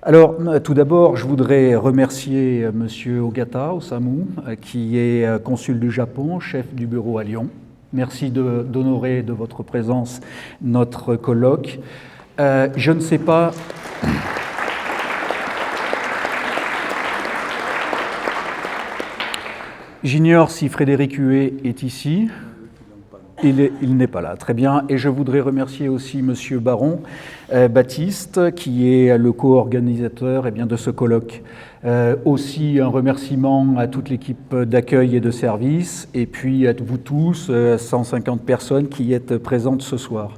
Alors, tout d'abord, je voudrais remercier Monsieur Ogata Osamu, qui est consul du Japon, chef du bureau à Lyon. Merci d'honorer de votre présence notre colloque. Je ne sais pas... J'ignore si Frédéric Huet est ici. Il n'est pas là, très bien. Et je voudrais remercier aussi Monsieur Baron Baptiste, qui est le co-organisateur de ce colloque. Aussi un remerciement à toute l'équipe d'accueil et de service, et puis à vous tous, 150 personnes qui êtes présentes ce soir.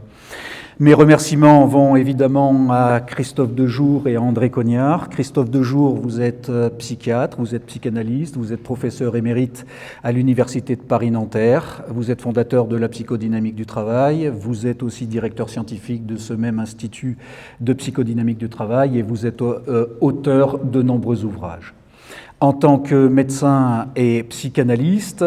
Mes remerciements vont évidemment à Christophe Dejour et à André Cognard. Christophe Dejour, vous êtes psychiatre, vous êtes psychanalyste, vous êtes professeur émérite à l'Université de Paris-Nanterre, vous êtes fondateur de la psychodynamique du travail, vous êtes aussi directeur scientifique de ce même institut de psychodynamique du travail et vous êtes auteur de nombreux ouvrages. En tant que médecin et psychanalyste,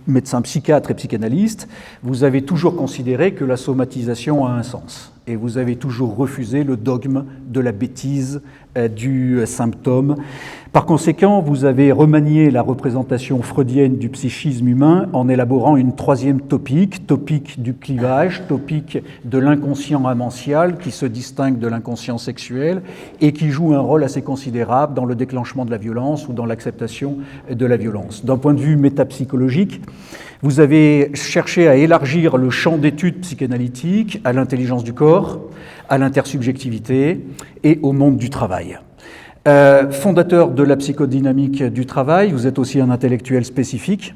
médecin psychiatre et psychanalyste, vous avez toujours considéré que la somatisation a un sens. Et vous avez toujours refusé le dogme de la bêtise du symptôme. Par conséquent, vous avez remanié la représentation freudienne du psychisme humain en élaborant une troisième topique du clivage, topique de l'inconscient amential qui se distingue de l'inconscient sexuel et qui joue un rôle assez considérable dans le déclenchement de la violence ou dans l'acceptation de la violence. D'un point de vue métapsychologique, vous avez cherché à élargir le champ d'études psychanalytiques à l'intelligence du corps, à l'intersubjectivité et au monde du travail. Fondateur de la psychodynamique du travail, vous êtes aussi un intellectuel spécifique,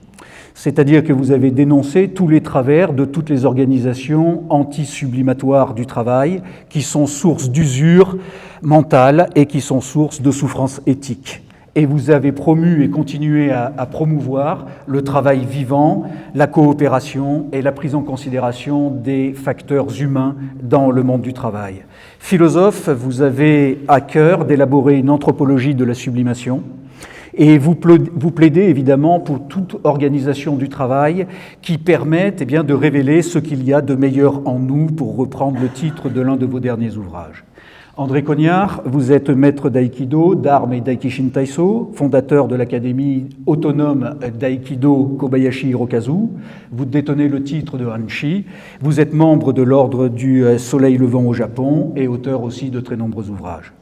c'est-à-dire que vous avez dénoncé tous les travers de toutes les organisations anti-sublimatoires du travail qui sont source d'usure mentale et qui sont source de souffrance éthique. Et vous avez promu et continué à promouvoir le travail vivant, la coopération et la prise en considération des facteurs humains dans le monde du travail. Philosophe, vous avez à cœur d'élaborer une anthropologie de la sublimation et vous plaidez évidemment pour toute organisation du travail qui permette de révéler ce qu'il y a de meilleur en nous, pour reprendre le titre de l'un de vos derniers ouvrages. André Cognard, vous êtes maître d'aïkido, d'armes et d'aikishin taiso, fondateur de l'académie autonome d'aïkido Kobayashi Hirokazu. Vous détenez le titre de Hanshi. Vous êtes membre de l'ordre du Soleil levant au Japon et auteur aussi de très nombreux ouvrages.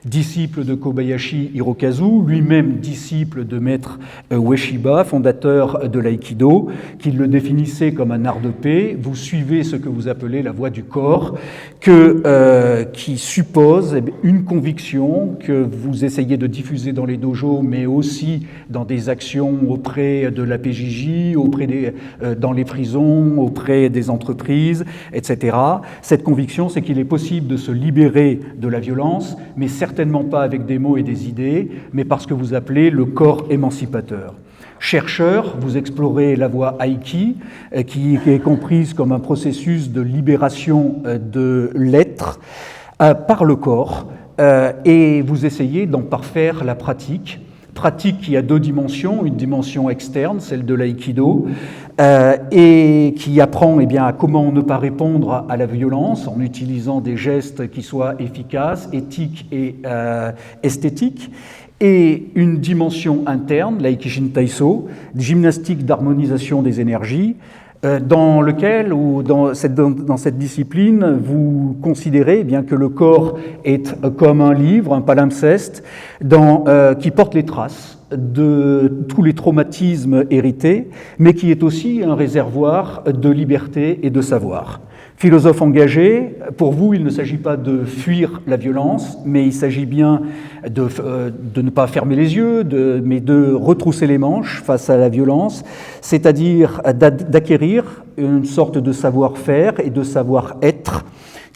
Disciple de Kobayashi Hirokazu, lui-même disciple de maître Ueshiba, fondateur de l'aïkido, qui le définissait comme un art de paix. Vous suivez ce que vous appelez la voie du corps, qui suppose une conviction que vous essayez de diffuser dans les dojos, mais aussi dans des actions auprès de la PJJ, dans les prisons, auprès des entreprises, etc. Cette conviction, c'est qu'il est possible de se libérer de la violence, mais certainement pas avec des mots et des idées, mais par ce que vous appelez le corps émancipateur. Chercheur, vous explorez la voie Aiki, qui est comprise comme un processus de libération de l'être par le corps, et vous essayez d'en parfaire la pratique qui a deux dimensions, une dimension externe, celle de l'aïkido, et qui apprend à comment ne pas répondre à la violence en utilisant des gestes qui soient efficaces, éthiques et esthétiques, et une dimension interne, l'aikishin taiso, gymnastique d'harmonisation des énergies, dans cette discipline, vous considérez que le corps est comme un livre, un palimpseste, qui porte les traces de tous les traumatismes hérités, mais qui est aussi un réservoir de liberté et de savoir. Philosophe engagé, pour vous, il ne s'agit pas de fuir la violence, mais il s'agit bien de ne pas fermer les yeux, mais de retrousser les manches face à la violence, c'est-à-dire d'acquérir une sorte de savoir-faire et de savoir-être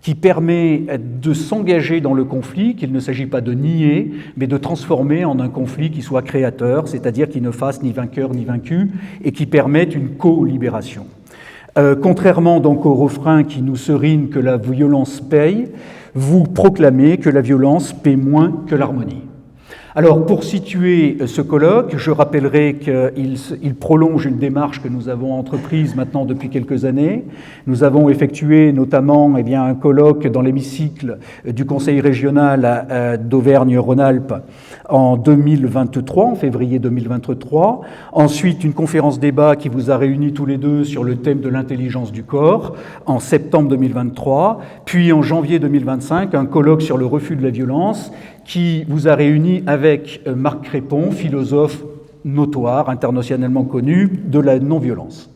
qui permet de s'engager dans le conflit, qu'il ne s'agit pas de nier, mais de transformer en un conflit qui soit créateur, c'est-à-dire qui ne fasse ni vainqueur ni vaincu, et qui permette une co-libération. Contrairement donc au refrain qui nous serine que la violence paye, vous proclamez que la violence paie moins que l'harmonie. Alors, pour situer ce colloque, je rappellerai qu'il prolonge une démarche que nous avons entreprise maintenant depuis quelques années. Nous avons effectué notamment un colloque dans l'hémicycle du Conseil régional d'Auvergne-Rhône-Alpes en 2023, en février 2023. Ensuite, une conférence débat qui vous a réunis tous les deux sur le thème de l'intelligence du corps en septembre 2023. Puis en janvier 2025, un colloque sur le refus de la violence qui vous a réunis avec Marc Crépon, philosophe notoire, internationalement connu, de la non-violence.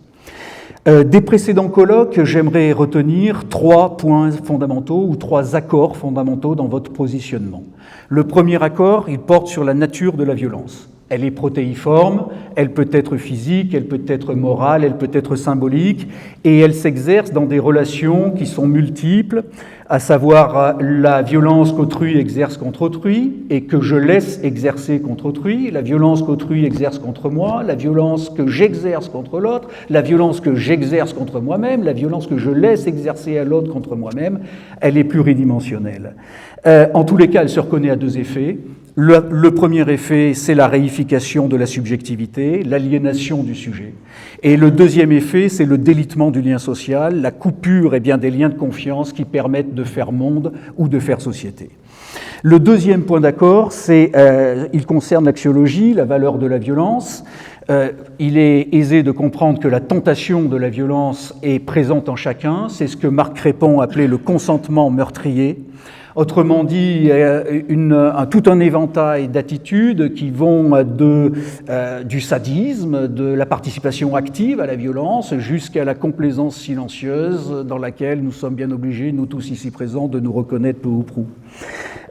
Des précédents colloques, j'aimerais retenir 3 points fondamentaux ou 3 accords fondamentaux dans votre positionnement. Le premier accord, il porte sur la nature de la violence. Elle est protéiforme, elle peut être physique, elle peut être morale, elle peut être symbolique, et elle s'exerce dans des relations qui sont multiples, à savoir la violence qu'autrui exerce contre autrui et que je laisse exercer contre autrui, la violence qu'autrui exerce contre moi, la violence que j'exerce contre l'autre, la violence que j'exerce contre moi-même, la violence que je laisse exercer à l'autre contre moi-même, elle est pluridimensionnelle. En tous les cas, elle se reconnaît à 2 effets. Le premier effet, c'est la réification de la subjectivité, l'aliénation du sujet. Et le deuxième effet, c'est le délitement du lien social, la coupure des liens de confiance qui permettent de faire monde ou de faire société. Le deuxième point d'accord, il concerne l'axiologie, la valeur de la violence. Il est aisé de comprendre que la tentation de la violence est présente en chacun. C'est ce que Marc Crépon appelait le consentement meurtrier. Autrement dit, tout un éventail d'attitudes qui vont du sadisme, de la participation active à la violence, jusqu'à la complaisance silencieuse dans laquelle nous sommes bien obligés, nous tous ici présents, de nous reconnaître peu ou prou.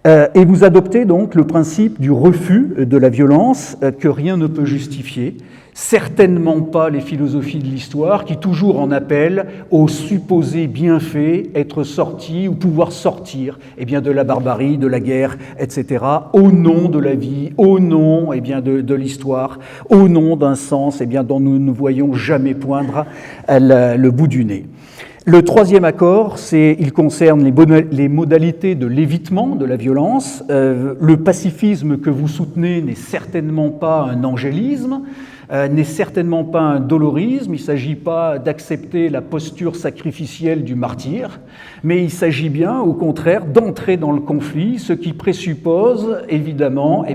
Et vous adoptez donc le principe du refus de la violence que rien ne peut justifier, certainement pas les philosophies de l'histoire qui toujours en appellent aux supposés bienfaits, être sortis ou pouvoir sortir de la barbarie, de la guerre, etc., au nom de la vie, au nom de l'histoire, au nom d'un sens dont nous ne voyons jamais poindre le bout du nez. Le troisième accord, il concerne les modalités de l'évitement de la violence. Le pacifisme que vous soutenez n'est certainement pas un angélisme, n'est certainement pas un dolorisme, il ne s'agit pas d'accepter la posture sacrificielle du martyr, mais il s'agit bien, au contraire, d'entrer dans le conflit, ce qui présuppose, évidemment,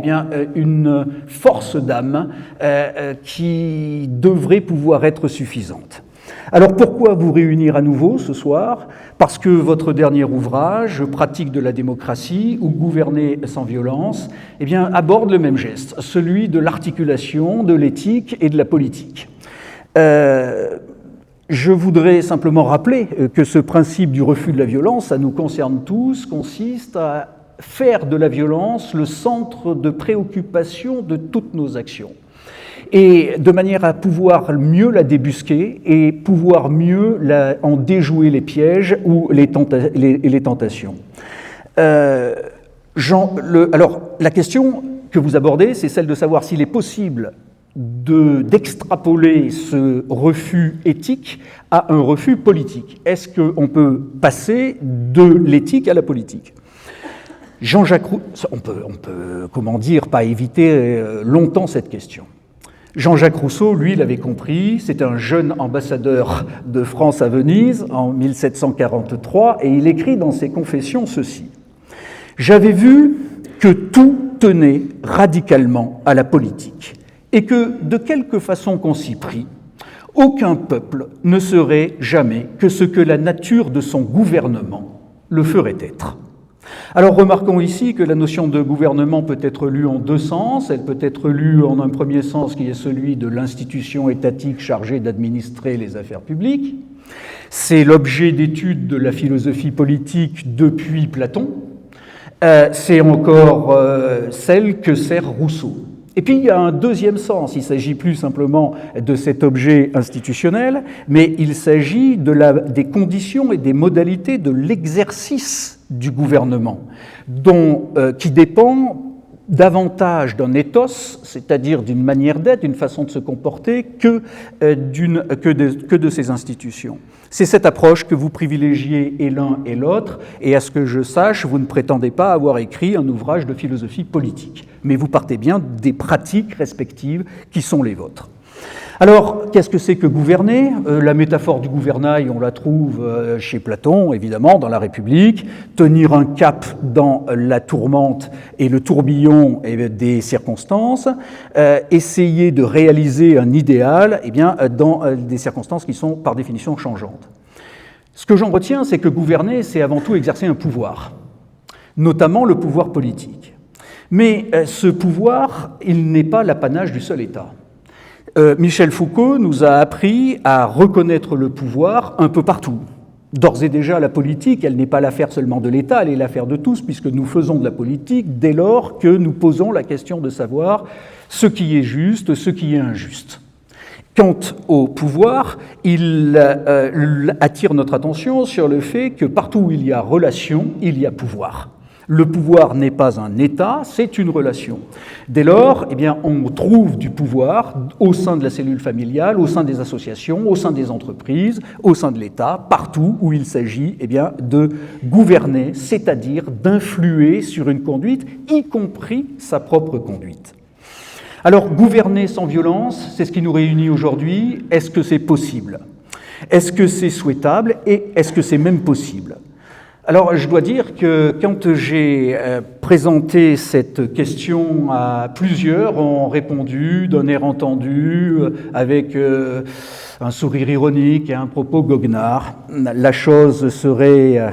une force d'âme qui devrait pouvoir être suffisante. Alors pourquoi vous réunir à nouveau ce soir ? Parce que votre dernier ouvrage, Pratique de la démocratie ou Gouverner sans violence, aborde le même geste, celui de l'articulation de l'éthique et de la politique. Je voudrais simplement rappeler que ce principe du refus de la violence, ça nous concerne tous, consiste à faire de la violence le centre de préoccupation de toutes nos actions. Et de manière à pouvoir mieux la débusquer et pouvoir mieux en déjouer les pièges ou les tentations. Alors, la question que vous abordez, c'est celle de savoir s'il est possible d'extrapoler ce refus éthique à un refus politique. Est-ce qu'on peut passer de l'éthique à la politique ? Jean-Jacques Rousseau, on peut, pas éviter longtemps cette question. Jean-Jacques Rousseau, lui, l'avait compris, c'était un jeune ambassadeur de France à Venise en 1743, et il écrit dans ses Confessions ceci. « J'avais vu que tout tenait radicalement à la politique, et que, de quelque façon qu'on s'y prit, aucun peuple ne serait jamais que ce que la nature de son gouvernement le ferait être. » Alors remarquons ici que la notion de gouvernement peut être lue en 2 sens. Elle peut être lue en un premier sens qui est celui de l'institution étatique chargée d'administrer les affaires publiques. C'est l'objet d'étude de la philosophie politique depuis Platon. C'est encore celle que sert Rousseau. Et puis il y a un deuxième sens, il ne s'agit plus simplement de cet objet institutionnel, mais il s'agit des conditions et des modalités de l'exercice du gouvernement, qui dépend davantage d'un ethos, c'est-à-dire d'une manière d'être, d'une façon de se comporter, que de ces institutions. C'est cette approche que vous privilégiez et l'un et l'autre, et à ce que je sache, vous ne prétendez pas avoir écrit un ouvrage de philosophie politique, mais vous partez bien des pratiques respectives qui sont les vôtres. Alors, qu'est-ce que c'est que gouverner ? La métaphore du gouvernail, on la trouve chez Platon, évidemment, dans la République. Tenir un cap dans la tourmente et le tourbillon des circonstances. Essayer de réaliser un idéal dans des circonstances qui sont, par définition, changeantes. Ce que j'en retiens, c'est que gouverner, c'est avant tout exercer un pouvoir, notamment le pouvoir politique. Mais ce pouvoir, il n'est pas l'apanage du seul État. Michel Foucault nous a appris à reconnaître le pouvoir un peu partout. D'ores et déjà, la politique, elle n'est pas l'affaire seulement de l'État, elle est l'affaire de tous, puisque nous faisons de la politique dès lors que nous posons la question de savoir ce qui est juste, ce qui est injuste. Quant au pouvoir, il attire notre attention sur le fait que partout où il y a relation, il y a pouvoir. Le pouvoir n'est pas un État, c'est une relation. Dès lors, on trouve du pouvoir au sein de la cellule familiale, au sein des associations, au sein des entreprises, au sein de l'État, partout où il s'agit de gouverner, c'est-à-dire d'influer sur une conduite, y compris sa propre conduite. Alors, gouverner sans violence, c'est ce qui nous réunit aujourd'hui. Est-ce que c'est possible ? Est-ce que c'est souhaitable ? Et est-ce que c'est même possible ? Alors, je dois dire que quand j'ai présenté cette question à plusieurs, ont répondu d'un air entendu, avec un sourire ironique et un propos goguenard. La chose serait,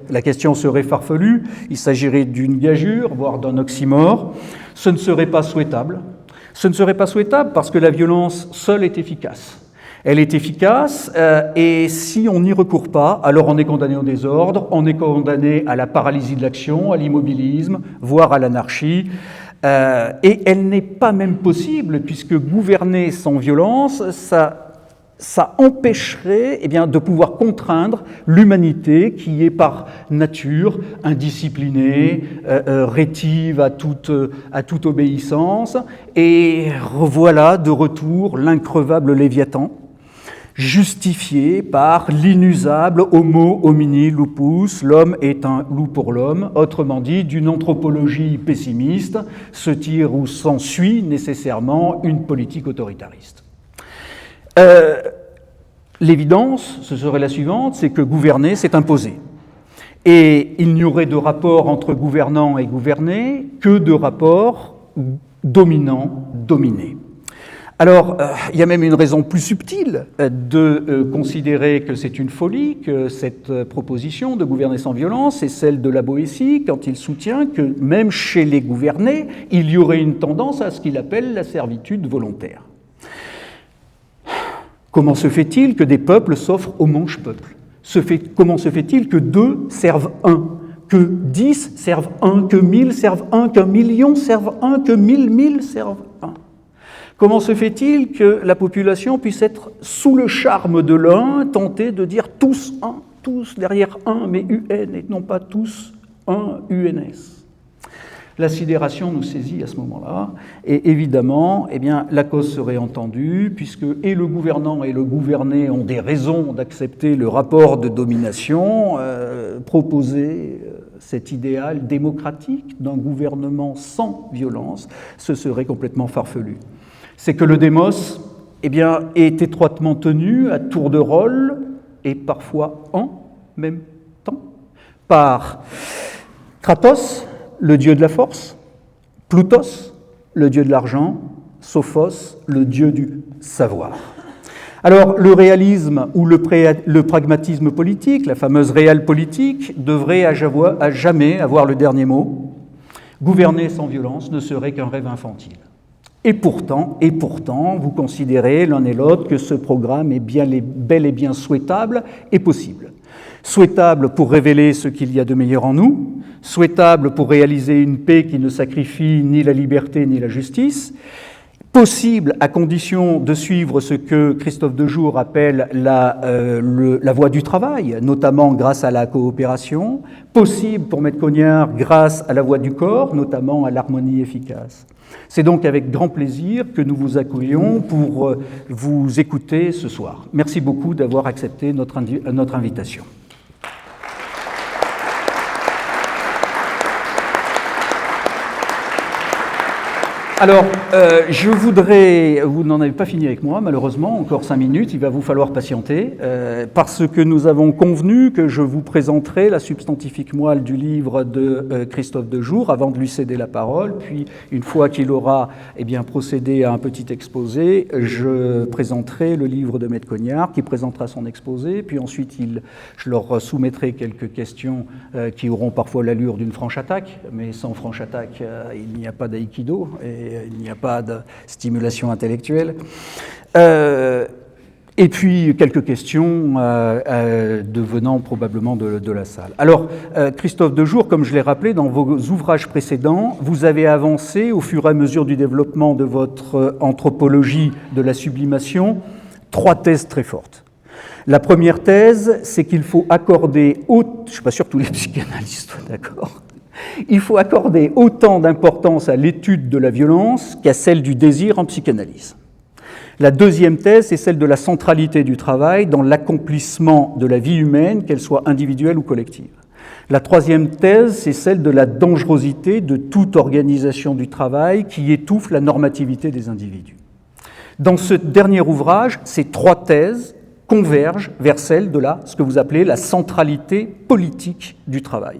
la question serait farfelue, il s'agirait d'une gageure, voire d'un oxymore. Ce ne serait pas souhaitable. Ce ne serait pas souhaitable parce que la violence seule est efficace. Elle est efficace et si on n'y recourt pas, alors on est condamné au désordre, on est condamné à la paralysie de l'action, à l'immobilisme, voire à l'anarchie. Et elle n'est pas même possible puisque gouverner sans violence, ça empêcherait de pouvoir contraindre l'humanité qui est par nature indisciplinée, rétive à toute obéissance. Et voilà de retour l'increvable Léviathan, justifié par l'inusable homo homini lupus, l'homme est un loup pour l'homme, autrement dit, d'une anthropologie pessimiste, se tire ou s'ensuit nécessairement une politique autoritariste. L'évidence, ce serait la suivante, c'est que gouverner, c'est imposer. Et il n'y aurait de rapport entre gouvernant et gouverné que de rapport dominant-dominé. Alors, il y a même une raison plus subtile de considérer que c'est une folie, que cette proposition de gouverner sans violence, c'est celle de la Boétie, quand il soutient que même chez les gouvernés, il y aurait une tendance à ce qu'il appelle la servitude volontaire. Comment se fait-il que des peuples s'offrent aux manches-peuples ? Comment se fait-il que 2 servent 1 ? Que 10 servent 1 ? Que 1000 servent 1 ? Qu'un million servent 1 ? Que 1000 servent 1 ? Comment se fait-il que la population puisse être sous le charme de l'un, tentée de dire tous un, tous derrière un, mais UN, et non pas tous un UNS ? La sidération nous saisit à ce moment-là, et évidemment, la cause serait entendue, puisque et le gouvernant et le gouverné ont des raisons d'accepter le rapport de domination, proposer cet idéal démocratique d'un gouvernement sans violence, ce serait complètement farfelu. C'est que le démos est étroitement tenu à tour de rôle, et parfois en même temps, par Kratos, le dieu de la force, Plutos, le dieu de l'argent, Sophos, le dieu du savoir. Alors, le réalisme ou le pragmatisme politique, la fameuse réelle politique, devrait à jamais avoir le dernier mot. Gouverner sans violence ne serait qu'un rêve infantile. Et pourtant, vous considérez l'un et l'autre que ce programme est bel et bien souhaitable et possible. Souhaitable pour révéler ce qu'il y a de meilleur en nous, souhaitable pour réaliser une paix qui ne sacrifie ni la liberté ni la justice, possible à condition de suivre ce que Christophe Dejour appelle la voie du travail, notamment grâce à la coopération, possible pour Maître Cognard grâce à la voie du corps, notamment à l'harmonie efficace. C'est donc avec grand plaisir que nous vous accueillons pour vous écouter ce soir. Merci beaucoup d'avoir accepté notre invitation. Alors, je voudrais, vous n'en avez pas fini avec moi, malheureusement, encore 5 minutes, il va vous falloir patienter, parce que nous avons convenu que je vous présenterai la substantifique moelle du livre de Christophe Dejour avant de lui céder la parole, puis une fois qu'il aura procédé à un petit exposé, je présenterai le livre de Maître Cognard, qui présentera son exposé, puis ensuite je leur soumettrai quelques questions qui auront parfois l'allure d'une franche attaque, mais sans franche attaque, il n'y a pas d'aïkido, et il n'y a pas de stimulation intellectuelle. Et puis quelques questions devenant probablement de la salle. Alors, Christophe Dejour, comme je l'ai rappelé dans vos ouvrages précédents, vous avez avancé au fur et à mesure du développement de votre anthropologie de la sublimation 3 thèses très fortes. La première thèse, c'est qu'il faut accorder, je ne suis pas sûr que tous les psychanalystes soient d'accord, il faut accorder autant d'importance à l'étude de la violence qu'à celle du désir en psychanalyse. La deuxième thèse, c'est celle de la centralité du travail dans l'accomplissement de la vie humaine, qu'elle soit individuelle ou collective. La troisième thèse, c'est celle de la dangerosité de toute organisation du travail qui étouffe la normativité des individus. Dans ce dernier ouvrage, ces 3 thèses convergent vers celle de ce que vous appelez la centralité politique du travail.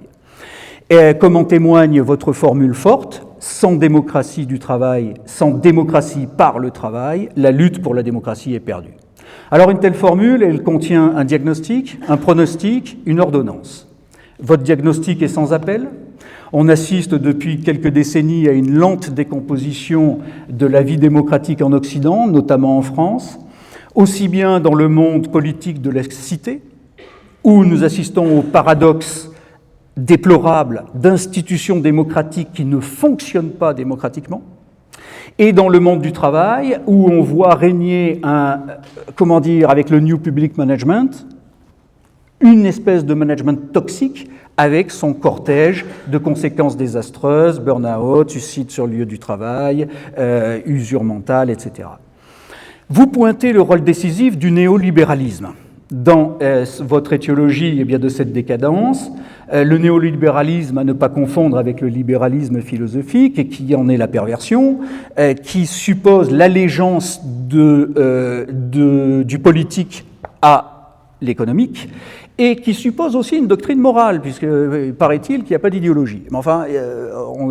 Et comme en témoigne votre formule forte, sans démocratie du travail, sans démocratie par le travail, la lutte pour la démocratie est perdue. Alors une telle formule, elle contient un diagnostic, un pronostic, une ordonnance. Votre diagnostic est sans appel. On assiste depuis quelques décennies à une lente décomposition de la vie démocratique en Occident, notamment en France, aussi bien dans le monde politique de la cité, où nous assistons au paradoxe déplorable d'institutions démocratiques qui ne fonctionnent pas démocratiquement, et dans le monde du travail, où on voit régner avec le New Public Management, une espèce de management toxique avec son cortège de conséquences désastreuses, burn-out, suicide sur le lieu du travail, usure mentale, etc. Vous pointez le rôle décisif du néolibéralisme dans votre étiologie de cette décadence. Le néolibéralisme, à ne pas confondre avec le libéralisme philosophique, et qui en est la perversion, qui suppose l'allégeance du politique à l'économique, et qui suppose aussi une doctrine morale, puisque paraît-il qu'il n'y a pas d'idéologie. Mais enfin,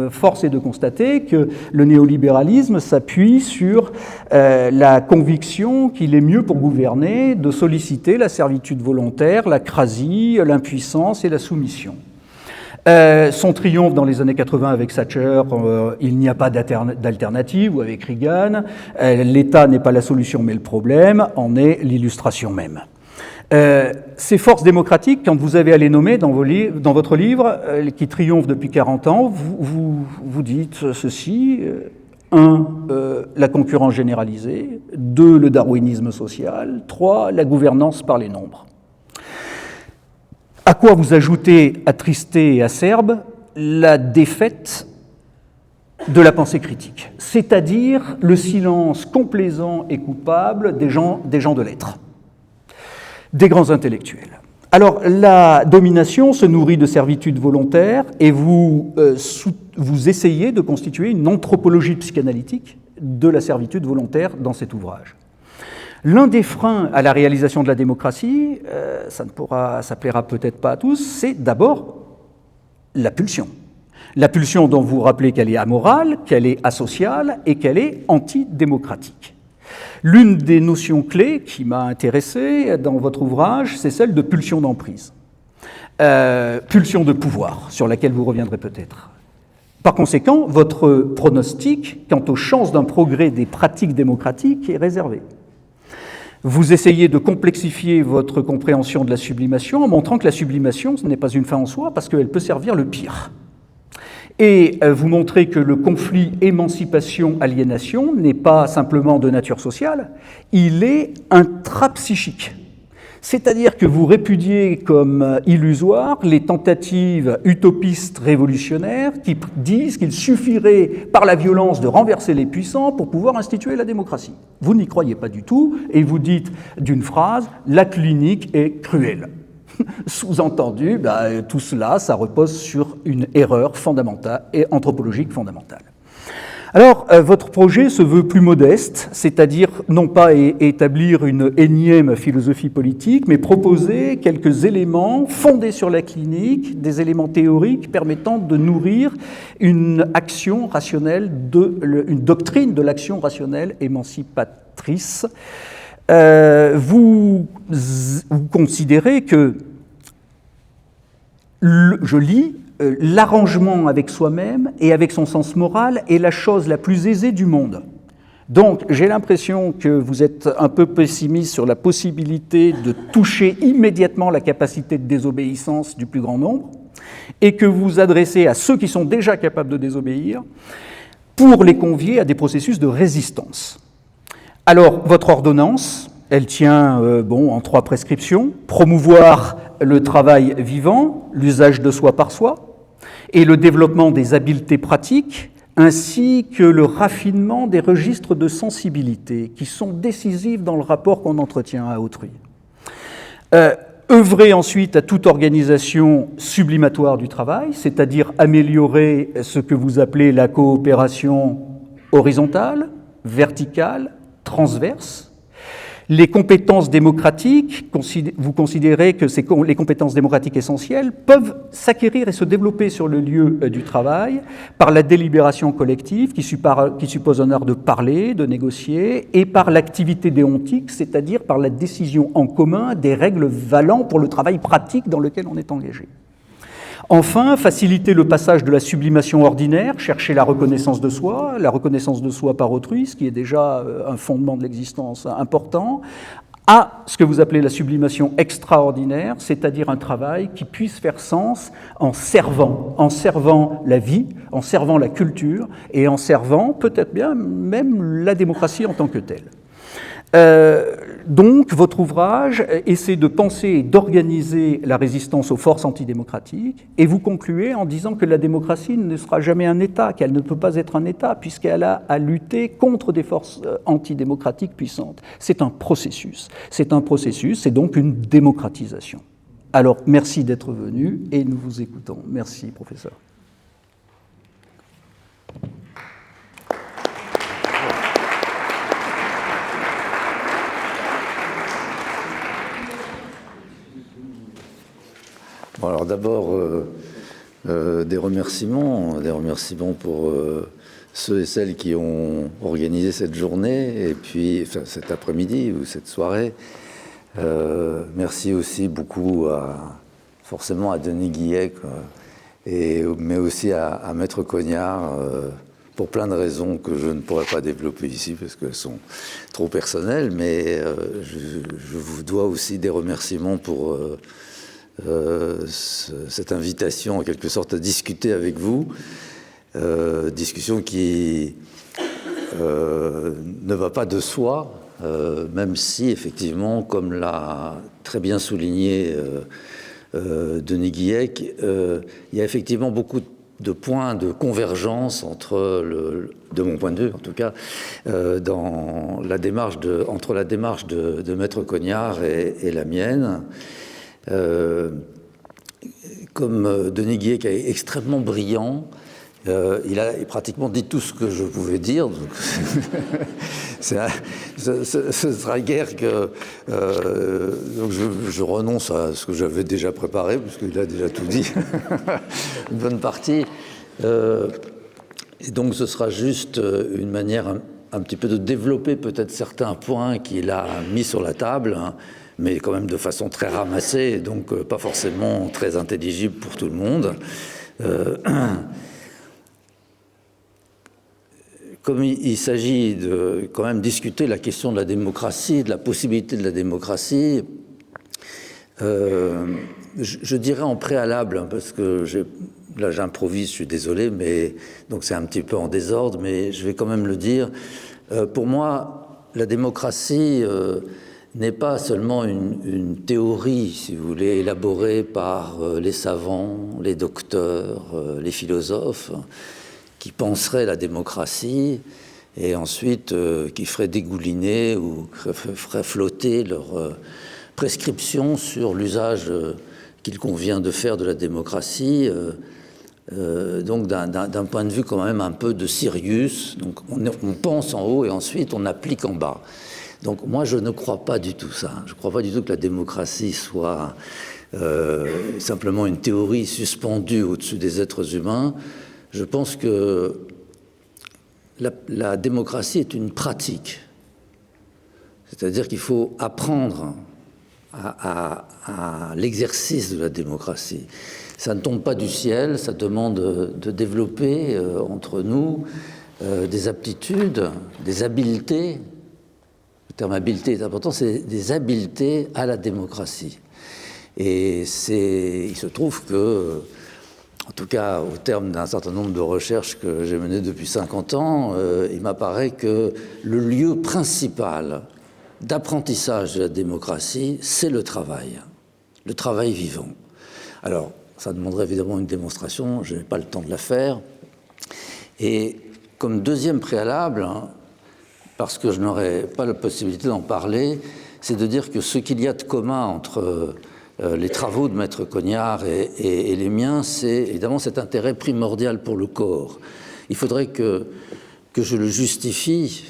force est de constater que le néolibéralisme s'appuie sur la conviction qu'il est mieux pour gouverner de solliciter la servitude volontaire, la crasie, l'impuissance et la soumission. Son triomphe dans les années 80 avec Thatcher, il n'y a pas d'alternative, ou avec Reagan, l'État n'est pas la solution mais le problème, en est l'illustration même. Ces forces démocratiques, quand vous avez à les nommer dans votre livre, qui triomphent depuis 40 ans, vous dites ceci, 1, la concurrence généralisée, 2, le darwinisme social, 3, la gouvernance par les nombres. À quoi vous ajoutez, attristé et acerbe, la défaite de la pensée critique, c'est-à-dire le silence complaisant et coupable des gens de lettres, des grands intellectuels. Alors, la domination se nourrit de servitude volontaire et vous essayez de constituer une anthropologie psychanalytique de la servitude volontaire dans cet ouvrage. L'un des freins à la réalisation de la démocratie, ça plaira peut-être pas à tous, c'est d'abord la pulsion. La pulsion dont vous rappelez qu'elle est amorale, qu'elle est asociale et qu'elle est antidémocratique. L'une des notions clés qui m'a intéressé dans votre ouvrage, c'est celle de pulsion d'emprise. Pulsion de pouvoir, sur laquelle vous reviendrez peut-être. Par conséquent, votre pronostic quant aux chances d'un progrès des pratiques démocratiques est réservé. Vous essayez de complexifier votre compréhension de la sublimation en montrant que la sublimation, ce n'est pas une fin en soi, parce qu'elle peut servir le pire. Et vous montrez que le conflit émancipation-aliénation n'est pas simplement de nature sociale, il est intrapsychique. C'est-à-dire que vous répudiez comme illusoires les tentatives utopistes révolutionnaires qui disent qu'il suffirait par la violence de renverser les puissants pour pouvoir instituer la démocratie. Vous n'y croyez pas du tout et vous dites d'une phrase « la clinique est cruelle ». Sous-entendu, tout cela, ça repose sur une erreur fondamentale et anthropologique fondamentale. Alors, votre projet se veut plus modeste, c'est-à-dire non pas établir une énième philosophie politique, mais proposer quelques éléments fondés sur la clinique, des éléments théoriques permettant de nourrir une action rationnelle, une doctrine de l'action rationnelle émancipatrice. Vous considérez que, je lis, l'arrangement avec soi-même et avec son sens moral est la chose la plus aisée du monde. Donc, j'ai l'impression que vous êtes un peu pessimiste sur la possibilité de toucher immédiatement la capacité de désobéissance du plus grand nombre et que vous vous adressez à ceux qui sont déjà capables de désobéir pour les convier à des processus de résistance. Alors, votre ordonnance, elle tient en 3 prescriptions: promouvoir le travail vivant, l'usage de soi par soi, et le développement des habiletés pratiques, ainsi que le raffinement des registres de sensibilité qui sont décisifs dans le rapport qu'on entretient à autrui. Œuvrer ensuite à toute organisation sublimatoire du travail, c'est-à-dire améliorer ce que vous appelez la coopération horizontale, verticale, transverse. Les compétences démocratiques, vous considérez que les compétences démocratiques essentielles peuvent s'acquérir et se développer sur le lieu du travail par la délibération collective qui suppose un art de parler, de négocier, et par l'activité déontique, c'est-à-dire par la décision en commun des règles valant pour le travail pratique dans lequel on est engagé. Enfin, faciliter le passage de la sublimation ordinaire, chercher la reconnaissance de soi par autrui, ce qui est déjà un fondement de l'existence important, à ce que vous appelez la sublimation extraordinaire, c'est-à-dire un travail qui puisse faire sens en servant la vie, en servant la culture et en servant peut-être bien même la démocratie en tant que telle. Donc, votre ouvrage essaie de penser et d'organiser la résistance aux forces antidémocratiques, et vous concluez en disant que la démocratie ne sera jamais un État, qu'elle ne peut pas être un État, puisqu'elle a à lutter contre des forces antidémocratiques puissantes. C'est un processus, c'est donc une démocratisation. Alors, merci d'être venu, et nous vous écoutons. Merci, professeur. Bon, alors d'abord, des remerciements pour ceux et celles qui ont organisé cette journée, et puis cet après-midi ou cette soirée. Merci aussi beaucoup forcément à Denis Guillet, mais aussi à Maître Cognard, pour plein de raisons que je ne pourrais pas développer ici parce qu'elles sont trop personnelles, mais je vous dois aussi des remerciements pour cette invitation en quelque sorte à discuter avec vous, discussion qui ne va pas de soi, même si effectivement, comme l'a très bien souligné Denis Guillet, il y a effectivement beaucoup de points de convergence entre, de mon point de vue en tout cas, dans la démarche entre la démarche de Maître Cognard et la mienne. Comme Denis Guillet, qui est extrêmement brillant, il a pratiquement dit tout ce que je pouvais dire, donc ce sera guère que donc je renonce à ce que j'avais déjà préparé, parce qu'il a déjà tout dit, une bonne partie. Et donc ce sera juste une manière un petit peu de développer peut-être certains points qu'il a mis sur la table, hein, mais quand même de façon très ramassée, donc pas forcément très intelligible pour tout le monde. Comme il s'agit de quand même discuter la question de la démocratie, de la possibilité de la démocratie, je dirais en préalable, parce que j'ai là j'improvise, je suis désolé, mais donc c'est un petit peu en désordre, mais je vais quand même le dire. Pour moi, la démocratie n'est pas seulement une théorie, si vous voulez, élaborée par les savants, les docteurs, les philosophes, qui penseraient la démocratie et ensuite qui feraient dégouliner ou feraient flotter leurs prescriptions sur l'usage qu'il convient de faire de la démocratie, donc d'un point de vue quand même un peu de Sirius. Donc on pense en haut et ensuite on applique en bas. Donc moi je ne crois pas du tout ça. Je ne crois pas du tout que la démocratie soit simplement une théorie suspendue au-dessus des êtres humains. Je pense que la démocratie est une pratique. C'est-à-dire qu'il faut apprendre à l'exercice de la démocratie. Ça ne tombe pas du ciel, ça demande de développer entre nous des aptitudes, des habiletés. Le terme habileté est important, c'est des habiletés à la démocratie. Et il se trouve que, en tout cas au terme d'un certain nombre de recherches que j'ai menées depuis 50 ans, il m'apparaît que le lieu principal d'apprentissage de la démocratie, c'est le travail vivant. Alors, ça demanderait évidemment une démonstration, je n'ai pas le temps de la faire. Et comme deuxième préalable, parce que je n'aurais pas la possibilité d'en parler, c'est de dire que ce qu'il y a de commun entre les travaux de Maître Cognard et les miens, c'est évidemment cet intérêt primordial pour le corps. Il faudrait que je le justifie.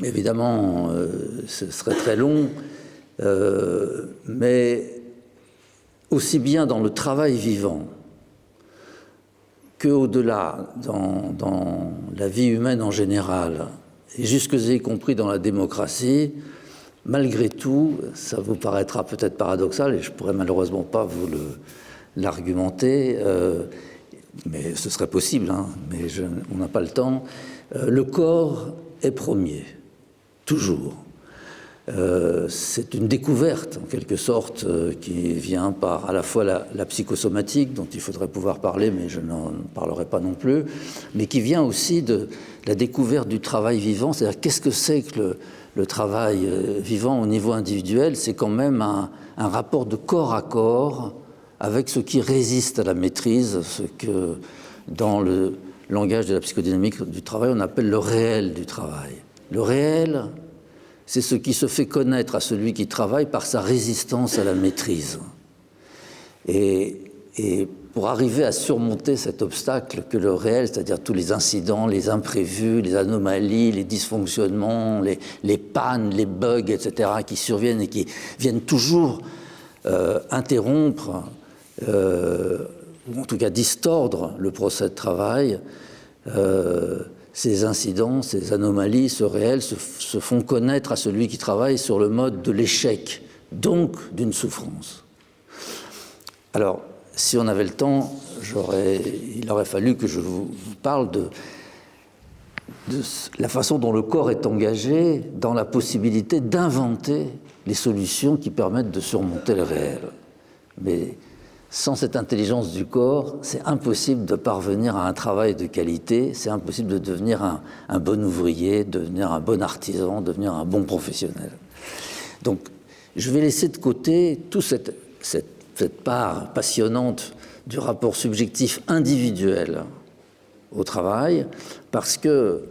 Évidemment, ce serait très long, mais aussi bien dans le travail vivant qu'au-delà, dans la vie humaine en général, et jusque y compris dans la démocratie, malgré tout, ça vous paraîtra peut-être paradoxal, et je ne pourrais malheureusement pas vous l'argumenter, mais ce serait possible, mais on n'a pas le temps, le corps est premier. Toujours. C'est une découverte, en quelque sorte, qui vient par à la fois la psychosomatique, dont il faudrait pouvoir parler, mais je n'en parlerai pas non plus, mais qui vient aussi de la découverte du travail vivant. C'est-à-dire, qu'est-ce que c'est que le travail vivant au niveau individuel? C'est quand même un rapport de corps à corps avec ce qui résiste à la maîtrise, ce que, dans le langage de la psychodynamique du travail, on appelle le réel du travail. Le réel, c'est ce qui se fait connaître à celui qui travaille par sa résistance à la maîtrise. Et pour arriver à surmonter cet obstacle que le réel, c'est-à-dire tous les incidents, les imprévus, les anomalies, les dysfonctionnements, les pannes, les bugs, etc., qui surviennent et qui viennent toujours interrompre, ou en tout cas distordre le procès de travail, ces incidents, ces anomalies, ce réel se font connaître à celui qui travaille sur le mode de l'échec, donc d'une souffrance. Alors, si on avait le temps, il aurait fallu que je vous parle de la façon dont le corps est engagé dans la possibilité d'inventer les solutions qui permettent de surmonter le réel. Mais sans cette intelligence du corps, c'est impossible de parvenir à un travail de qualité, c'est impossible de devenir un bon ouvrier, de devenir un bon artisan, de devenir un bon professionnel. Donc, je vais laisser de côté toute cette part passionnante du rapport subjectif individuel au travail, parce que,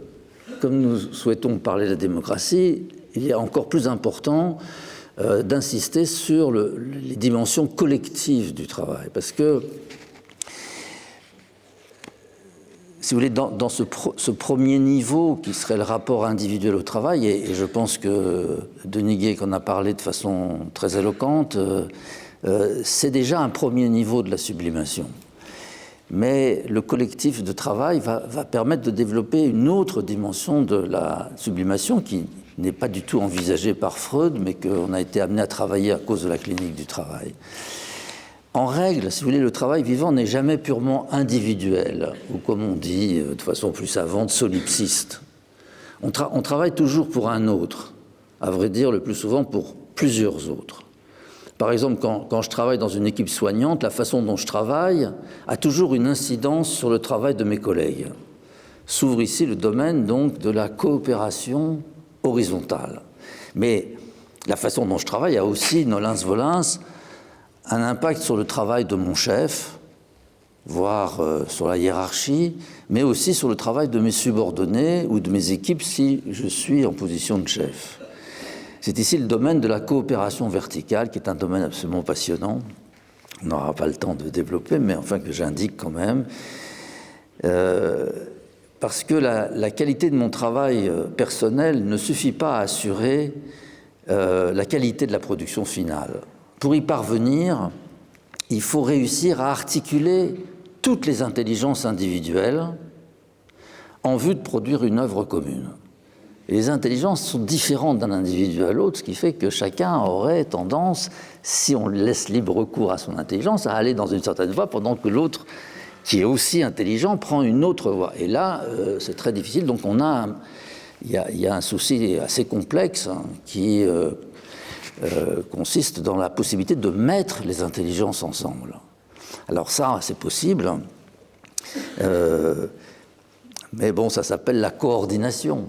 comme nous souhaitons parler de la démocratie, il est encore plus important d'insister sur les dimensions collectives du travail. Parce que, si vous voulez, dans ce premier niveau qui serait le rapport individuel au travail, et je pense que Denis Guier en a parlé de façon très éloquente, c'est déjà un premier niveau de la sublimation. Mais le collectif de travail va permettre de développer une autre dimension de la sublimation qui n'est pas du tout envisagée par Freud, mais qu'on a été amené à travailler à cause de la clinique du travail. En règle, si vous voulez, le travail vivant n'est jamais purement individuel, ou comme on dit de façon plus savante, solipsiste. On travaille toujours pour un autre, à vrai dire le plus souvent pour plusieurs autres. Par exemple, quand je travaille dans une équipe soignante, la façon dont je travaille a toujours une incidence sur le travail de mes collègues. S'ouvre ici le domaine donc de la coopération horizontale. Mais la façon dont je travaille a aussi, nolens volens, un impact sur le travail de mon chef, voire sur la hiérarchie, mais aussi sur le travail de mes subordonnés ou de mes équipes si je suis en position de chef. C'est ici le domaine de la coopération verticale, qui est un domaine absolument passionnant. On n'aura pas le temps de développer, mais enfin que j'indique quand même. Parce que la qualité de mon travail personnel ne suffit pas à assurer la qualité de la production finale. Pour y parvenir, il faut réussir à articuler toutes les intelligences individuelles en vue de produire une œuvre commune. Et les intelligences sont différentes d'un individu à l'autre, ce qui fait que chacun aurait tendance, si on laisse libre cours à son intelligence, à aller dans une certaine voie, pendant que l'autre, qui est aussi intelligent, prend une autre voie. Et là, c'est très difficile. Donc il y a un souci assez complexe qui consiste dans la possibilité de mettre les intelligences ensemble. Alors ça, c'est possible, mais bon, ça s'appelle la coordination.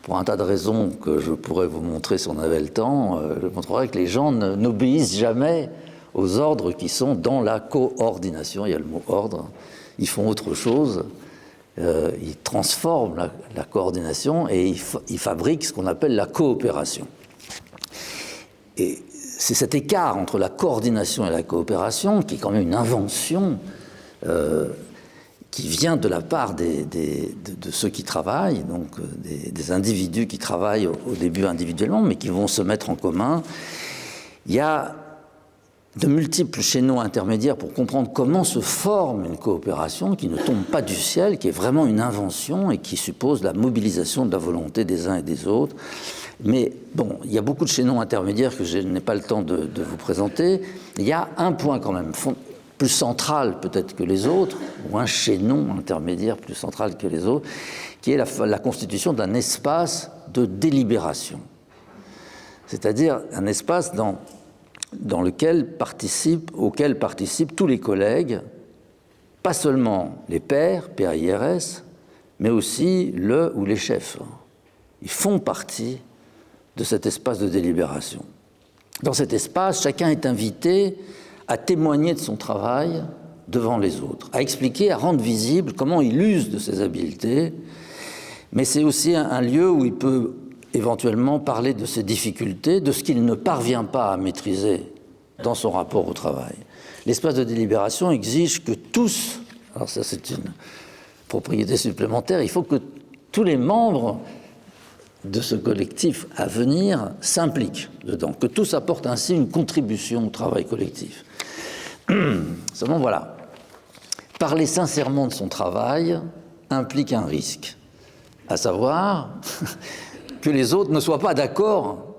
Pour un tas de raisons que je pourrais vous montrer si on avait le temps, je montrerai que les gens n'obéissent jamais aux ordres qui sont dans la coordination. Il y a le mot ordre. Ils font autre chose. Ils transforment la coordination et ils fabriquent ce qu'on appelle la coopération. Et c'est cet écart entre la coordination et la coopération qui est quand même une invention qui vient de la part de ceux qui travaillent, donc des individus qui travaillent au début individuellement, mais qui vont se mettre en commun. Il y a de multiples chaînons intermédiaires pour comprendre comment se forme une coopération qui ne tombe pas du ciel, qui est vraiment une invention et qui suppose la mobilisation de la volonté des uns et des autres. Mais bon, il y a beaucoup de chaînons intermédiaires que je n'ai pas le temps de vous présenter. Il y a un point quand même plus central peut-être que les autres, ou un chaînon intermédiaire plus central que les autres, qui est la constitution d'un espace de délibération. C'est-à-dire un espace auquel participent tous les collègues, pas seulement les pairs, PAIRS, mais aussi le ou les chefs. Ils font partie de cet espace de délibération. Dans cet espace, chacun est invité à témoigner de son travail devant les autres, à expliquer, à rendre visible comment il use de ses habiletés, mais c'est aussi un lieu où il peut éventuellement parler de ses difficultés, de ce qu'il ne parvient pas à maîtriser dans son rapport au travail. L'espace de délibération exige que tous, alors ça c'est une propriété supplémentaire, il faut que tous les membres de ce collectif à venir s'impliquent dedans, que tous apportent ainsi une contribution au travail collectif. Seulement voilà, parler sincèrement de son travail implique un risque, à savoir que les autres ne soient pas d'accord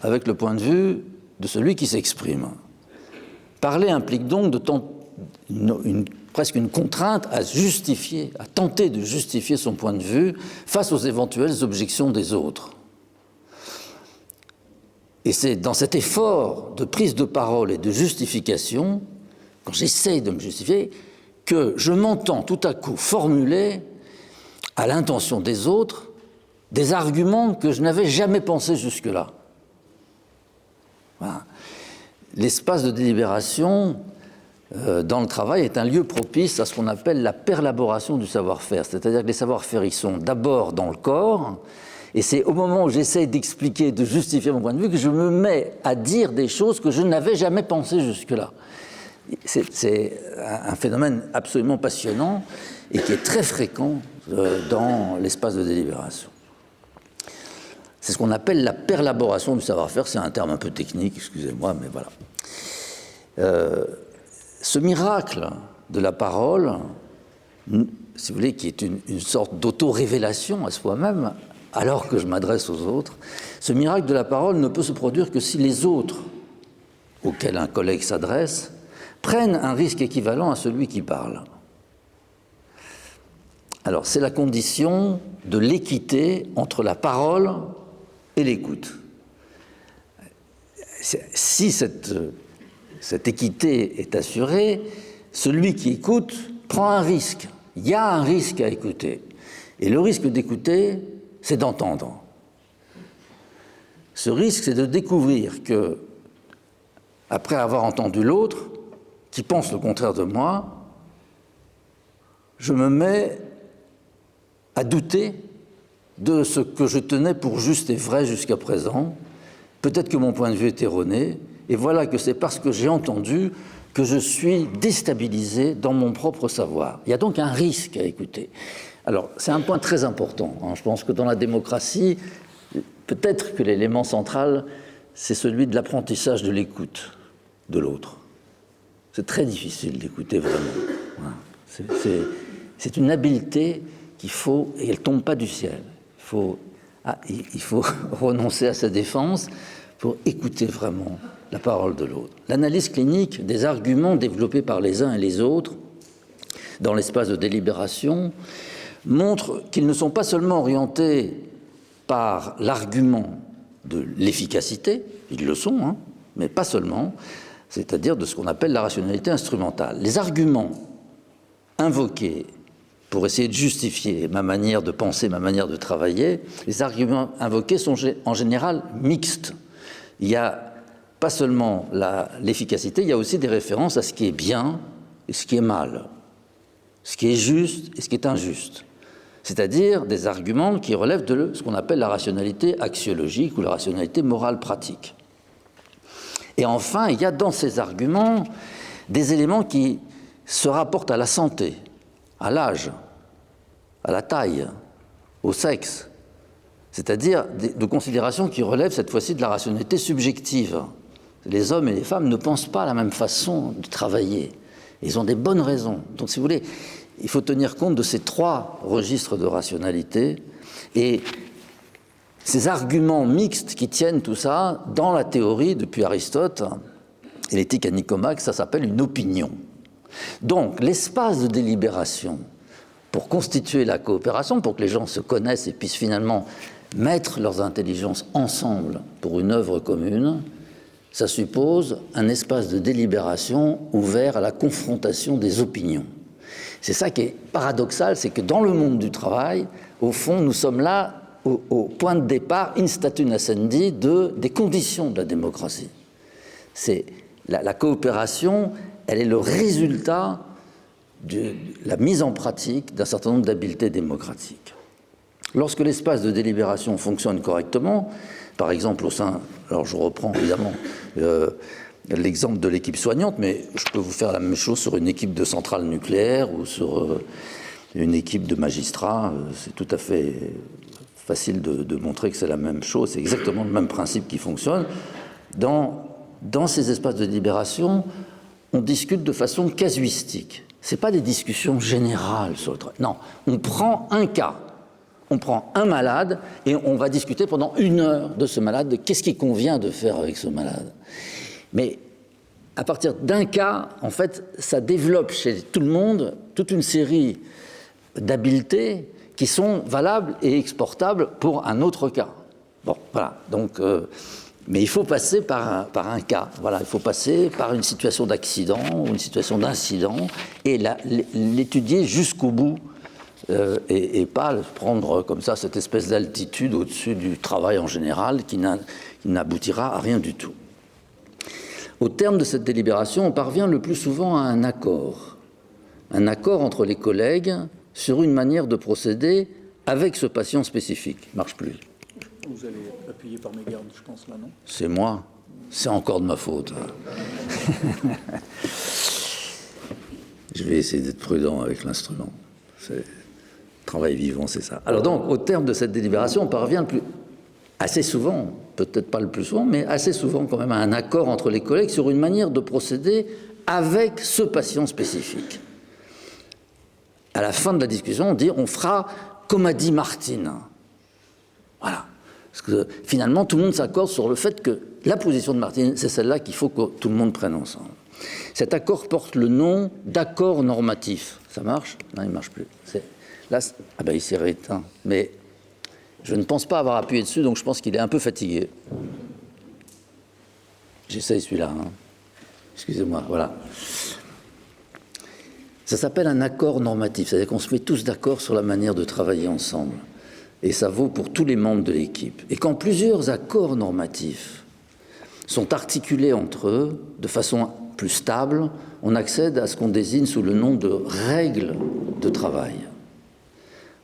avec le point de vue de celui qui s'exprime. Parler implique donc presque une contrainte à justifier, à tenter de justifier son point de vue face aux éventuelles objections des autres. Et c'est dans cet effort de prise de parole et de justification, quand j'essaye de me justifier, que je m'entends tout à coup formuler à l'intention des autres des arguments que je n'avais jamais pensés jusque-là. Voilà. L'espace de délibération dans le travail est un lieu propice à ce qu'on appelle la perlaboration du savoir-faire. C'est-à-dire que les savoir-faire, ils sont d'abord dans le corps, et c'est au moment où j'essaie d'expliquer, de justifier mon point de vue, que je me mets à dire des choses que je n'avais jamais pensées jusque-là. C'est un phénomène absolument passionnant et qui est très fréquent dans l'espace de délibération. C'est ce qu'on appelle la perlaboration du savoir-faire. C'est un terme un peu technique, excusez-moi, mais voilà. Ce miracle de la parole, si vous voulez, qui est une sorte d'auto-révélation à soi-même, alors que je m'adresse aux autres, ce miracle de la parole ne peut se produire que si les autres, auxquels un collègue s'adresse, prennent un risque équivalent à celui qui parle. Alors, c'est la condition de l'équité entre la parole et l'écoute. si cette équité est assurée, celui qui écoute prend un risque. Il y a un risque à écouter. Et le risque d'écouter, c'est d'entendre. Ce risque, c'est de découvrir que, après avoir entendu l'autre, qui pense le contraire de moi, je me mets à douter de ce que je tenais pour juste et vrai jusqu'à présent. Peut-être que mon point de vue est erroné, et voilà que c'est parce que j'ai entendu que je suis déstabilisé dans mon propre savoir. Il y a donc un risque à écouter. Alors, c'est un point très important. Je pense que dans la démocratie, peut-être que l'élément central, c'est celui de l'apprentissage de l'écoute de l'autre. C'est très difficile d'écouter vraiment. C'est une habileté qu'il faut, et elle ne tombe pas du ciel. Il faut renoncer à sa défense pour écouter vraiment la parole de l'autre. L'analyse clinique des arguments développés par les uns et les autres dans l'espace de délibération montre qu'ils ne sont pas seulement orientés par l'argument de l'efficacité, ils le sont, mais pas seulement, c'est-à-dire de ce qu'on appelle la rationalité instrumentale. Les arguments invoqués pour essayer de justifier ma manière de penser, ma manière de travailler, les arguments invoqués sont en général mixtes. Il y a pas seulement l'efficacité, il y a aussi des références à ce qui est bien et ce qui est mal, ce qui est juste et ce qui est injuste. C'est-à-dire des arguments qui relèvent de ce qu'on appelle la rationalité axiologique ou la rationalité morale pratique. Et enfin, il y a dans ces arguments des éléments qui se rapportent à la santé, à l'âge, à la taille, au sexe, c'est-à-dire de considérations qui relèvent cette fois-ci de la rationalité subjective. Les hommes et les femmes ne pensent pas à la même façon de travailler. Ils ont des bonnes raisons. Donc, si vous voulez, il faut tenir compte de ces trois registres de rationalité et ces arguments mixtes qui tiennent tout ça dans la théorie depuis Aristote et l'éthique à Nicomaque, ça s'appelle une opinion. Donc, l'espace de délibération pour constituer la coopération, pour que les gens se connaissent et puissent finalement mettre leurs intelligences ensemble pour une œuvre commune, ça suppose un espace de délibération ouvert à la confrontation des opinions. C'est ça qui est paradoxal, c'est que dans le monde du travail, au fond, nous sommes là au point de départ, in statu nascendi, des conditions de la démocratie. C'est la coopération, elle est le résultat de la mise en pratique d'un certain nombre d'habiletés démocratiques. Lorsque l'espace de délibération fonctionne correctement, par exemple au sein, alors je reprends évidemment l'exemple de l'équipe soignante, mais je peux vous faire la même chose sur une équipe de centrale nucléaire ou sur une équipe de magistrats, c'est tout à fait facile de montrer que c'est la même chose, c'est exactement le même principe qui fonctionne. Dans ces espaces de délibération, on discute de façon casuistique. Ce n'est pas des discussions générales sur le travail. Non, on prend un cas. On prend un malade et on va discuter pendant 1 heure de ce malade, de qu'est-ce qu'il convient de faire avec ce malade. Mais à partir d'un cas, en fait, ça développe chez tout le monde toute une série d'habiletés qui sont valables et exportables pour un autre cas. Bon, voilà. Donc, mais il faut passer par un cas. Voilà, il faut passer par une situation d'accident ou une situation d'incident et l'étudier jusqu'au bout. Et pas prendre comme ça cette espèce d'altitude au-dessus du travail en général qui n'aboutira à rien du tout. Au terme de cette délibération, on parvient le plus souvent à un accord entre les collègues sur une manière de procéder avec ce patient spécifique. Marche plus. Vous allez appuyer par mégarde, je pense, là, non ? C'est moi. C'est encore de ma faute. Je vais essayer d'être prudent avec l'instrument. Travail vivant, c'est ça. Alors donc, au terme de cette délibération, on parvient assez souvent, peut-être pas le plus souvent, mais assez souvent quand même à un accord entre les collègues sur une manière de procéder avec ce patient spécifique. À la fin de la discussion, on dit on fera comme a dit Martine. Voilà. Parce que finalement, tout le monde s'accorde sur le fait que la position de Martine, c'est celle-là qu'il faut que tout le monde prenne ensemble. Cet accord porte le nom d'accord normatif. Ça marche ? Non, il ne marche plus. Là, il s'est rééteint. Mais je ne pense pas avoir appuyé dessus, donc je pense qu'il est un peu fatigué. J'essaye celui-là. Hein. Excusez-moi, voilà. Ça s'appelle un accord normatif, c'est-à-dire qu'on se met tous d'accord sur la manière de travailler ensemble. Et ça vaut pour tous les membres de l'équipe. Et quand plusieurs accords normatifs sont articulés entre eux de façon plus stable, on accède à ce qu'on désigne sous le nom de règles de travail.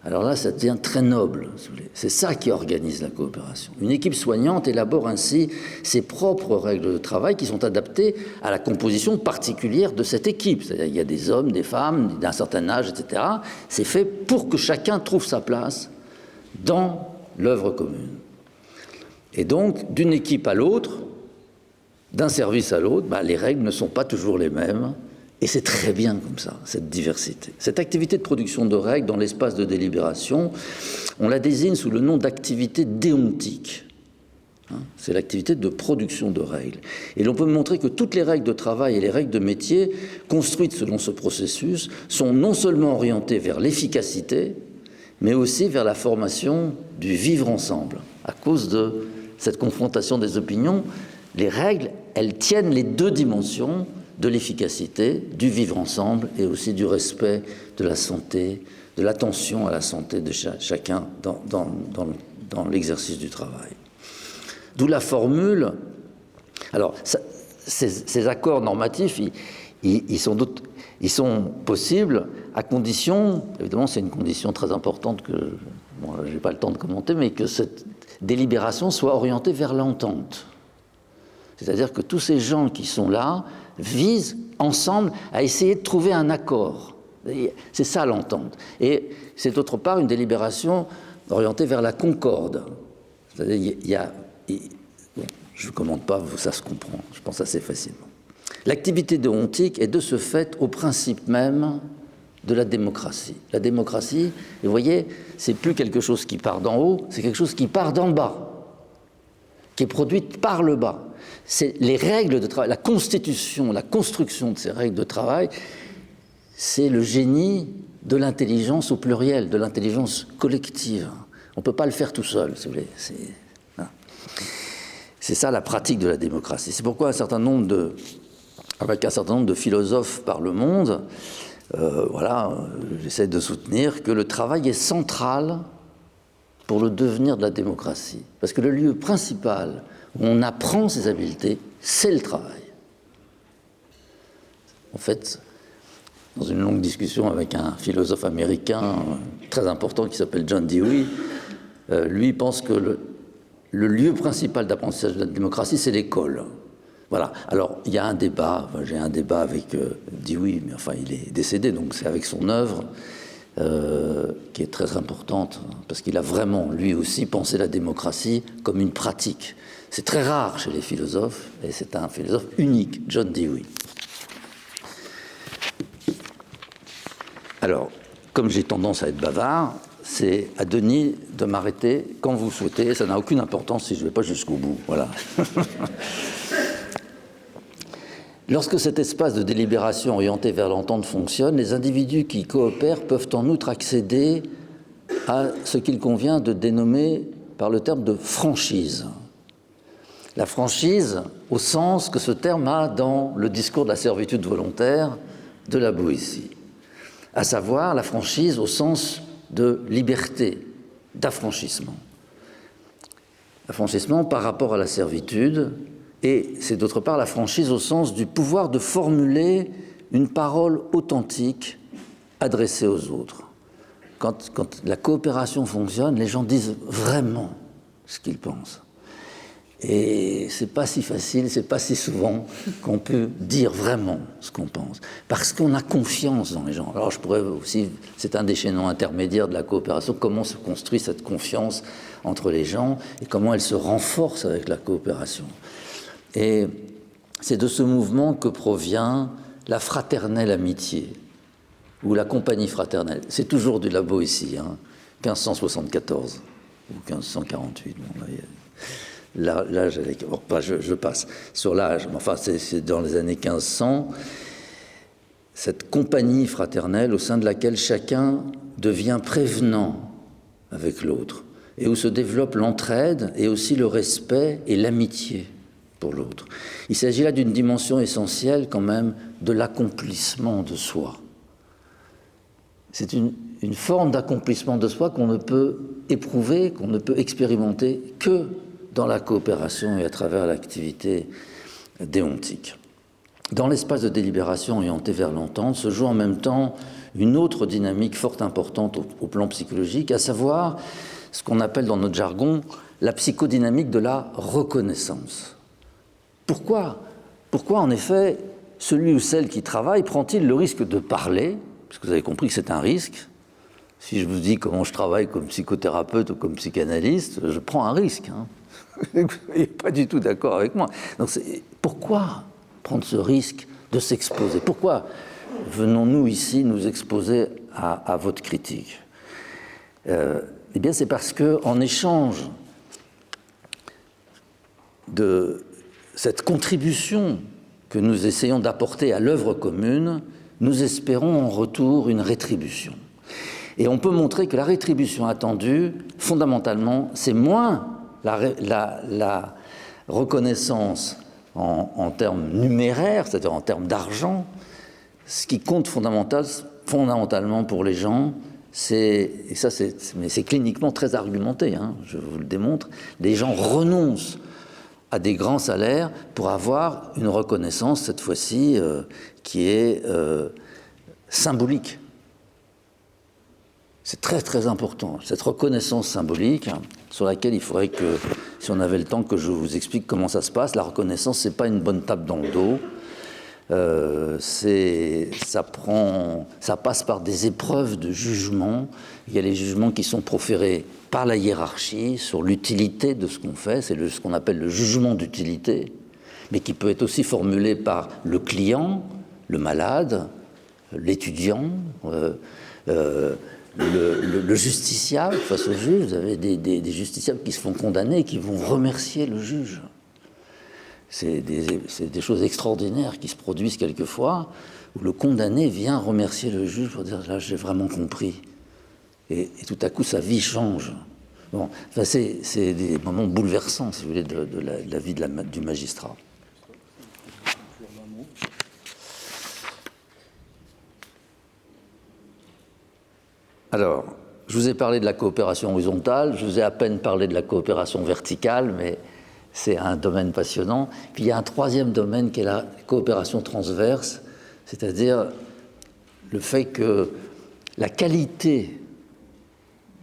Alors là, ça devient très noble. C'est ça qui organise la coopération. Une équipe soignante élabore ainsi ses propres règles de travail qui sont adaptées à la composition particulière de cette équipe. C'est-à-dire qu'il y a des hommes, des femmes, d'un certain âge, etc. C'est fait pour que chacun trouve sa place dans l'œuvre commune. Et donc, d'une équipe à l'autre, d'un service à l'autre, les règles ne sont pas toujours les mêmes. Et c'est très bien comme ça, cette diversité. Cette activité de production de règles dans l'espace de délibération, on la désigne sous le nom d'activité déontique. C'est l'activité de production de règles. Et l'on peut montrer que toutes les règles de travail et les règles de métier, construites selon ce processus, sont non seulement orientées vers l'efficacité, mais aussi vers la formation du vivre ensemble. À cause de cette confrontation des opinions, les règles, elles tiennent les deux dimensions de l'efficacité, du vivre ensemble et aussi du respect de la santé, de l'attention à la santé de chacun dans l'exercice du travail. D'où la formule. Alors, ces accords normatifs, ils sont possibles à condition, évidemment c'est une condition très importante que je n'ai pas le temps de commenter, mais que cette délibération soit orientée vers l'entente. C'est-à-dire que tous ces gens qui sont là visent ensemble à essayer de trouver un accord. C'est ça l'entente. Et c'est d'autre part une délibération orientée vers la concorde. C'est-à-dire bon, je ne commente pas, ça se comprend, je pense assez facilement. L'activité déontique est de ce fait au principe même de la démocratie. La démocratie, vous voyez, c'est plus quelque chose qui part d'en haut, c'est quelque chose qui part d'en bas, qui est produite par le bas. C'est les règles de travail, la constitution, la construction de ces règles de travail, c'est le génie de l'intelligence au pluriel, de l'intelligence collective. On ne peut pas le faire tout seul, si vous voulez. C'est ça la pratique de la démocratie. C'est pourquoi avec un certain nombre de philosophes par le monde, j'essaie de soutenir que le travail est central pour le devenir de la démocratie. Parce que le lieu principal où on apprend ses habiletés, c'est le travail. En fait, dans une longue discussion avec un philosophe américain très important qui s'appelle John Dewey, lui pense que le lieu principal d'apprentissage de la démocratie, c'est l'école. Voilà. Alors, il y a un débat, j'ai un débat avec Dewey, mais enfin, il est décédé, donc c'est avec son œuvre, qui est très importante, parce qu'il a vraiment, lui aussi, pensé la démocratie comme une pratique. C'est très rare chez les philosophes, et c'est un philosophe unique, John Dewey. Alors, comme j'ai tendance à être bavard, c'est à Denis de m'arrêter quand vous souhaitez, ça n'a aucune importance si je ne vais pas jusqu'au bout, voilà. Lorsque cet espace de délibération orienté vers l'entente fonctionne, les individus qui coopèrent peuvent en outre accéder à ce qu'il convient de dénommer par le terme de franchise. La franchise, au sens que ce terme a dans le discours de la servitude volontaire de la Boétie, à savoir la franchise au sens de liberté, d'affranchissement. Affranchissement par rapport à la servitude, et c'est d'autre part la franchise au sens du pouvoir de formuler une parole authentique adressée aux autres. Quand la coopération fonctionne, les gens disent vraiment ce qu'ils pensent. Et c'est pas si facile, c'est pas si souvent qu'on peut dire vraiment ce qu'on pense, parce qu'on a confiance dans les gens. Alors je pourrais aussi, c'est un des chaînons intermédiaires de la coopération, comment se construit cette confiance entre les gens et comment elle se renforce avec la coopération. Et c'est de ce mouvement que provient la fraternelle amitié, ou la compagnie fraternelle. C'est toujours de la Boétie, 1574 ou 1548. Là, je passe sur l'âge, mais enfin, c'est dans les années 1500, cette compagnie fraternelle au sein de laquelle chacun devient prévenant avec l'autre, et où se développe l'entraide et aussi le respect et l'amitié pour l'autre. Il s'agit là d'une dimension essentielle quand même de l'accomplissement de soi. C'est une forme d'accomplissement de soi qu'on ne peut éprouver, qu'on ne peut expérimenter que dans la coopération et à travers l'activité déontique. Dans l'espace de délibération orienté vers l'entente se joue en même temps une autre dynamique fort importante au plan psychologique, à savoir ce qu'on appelle dans notre jargon la psychodynamique de la reconnaissance. Pourquoi en effet, celui ou celle qui travaille prend-il le risque de parler, parce que vous avez compris que c'est un risque. Si je vous dis comment je travaille comme psychothérapeute ou comme psychanalyste, je prends un risque. Vous n'êtes pas du tout d'accord avec moi. Donc pourquoi prendre ce risque de s'exposer? Pourquoi venons-nous ici nous exposer à votre critique? Eh bien, c'est parce qu'en échange de cette contribution que nous essayons d'apporter à l'œuvre commune, nous espérons en retour une rétribution. Et on peut montrer que la rétribution attendue, fondamentalement, c'est moins la reconnaissance en termes numéraires, c'est-à-dire en termes d'argent. Ce qui compte fondamentalement pour les gens, mais c'est cliniquement très argumenté, je vous le démontre, les gens renoncent à des grands salaires pour avoir une reconnaissance, cette fois-ci, qui est symbolique. C'est très très important, cette reconnaissance symbolique, sur laquelle il faudrait que, si on avait le temps, que je vous explique comment ça se passe. La reconnaissance, c'est pas une bonne tape dans le dos. Ça passe par des épreuves de jugement. Il y a les jugements qui sont proférés par la hiérarchie sur l'utilité de ce qu'on fait, c'est ce qu'on appelle le jugement d'utilité, mais qui peut être aussi formulé par le client, le malade, l'étudiant, le justiciable face au juge. Vous avez des justiciables qui se font condamner et qui vont remercier le juge. C'est des choses extraordinaires qui se produisent quelquefois, où le condamné vient remercier le juge pour dire « là, j'ai vraiment compris ». Et tout à coup, sa vie change. Bon, enfin, c'est des moments bouleversants, si vous voulez, de la vie du magistrat. Alors, je vous ai parlé de la coopération horizontale, je vous ai à peine parlé de la coopération verticale, mais c'est un domaine passionnant. Puis il y a un troisième domaine qui est la coopération transverse, c'est-à-dire le fait que la qualité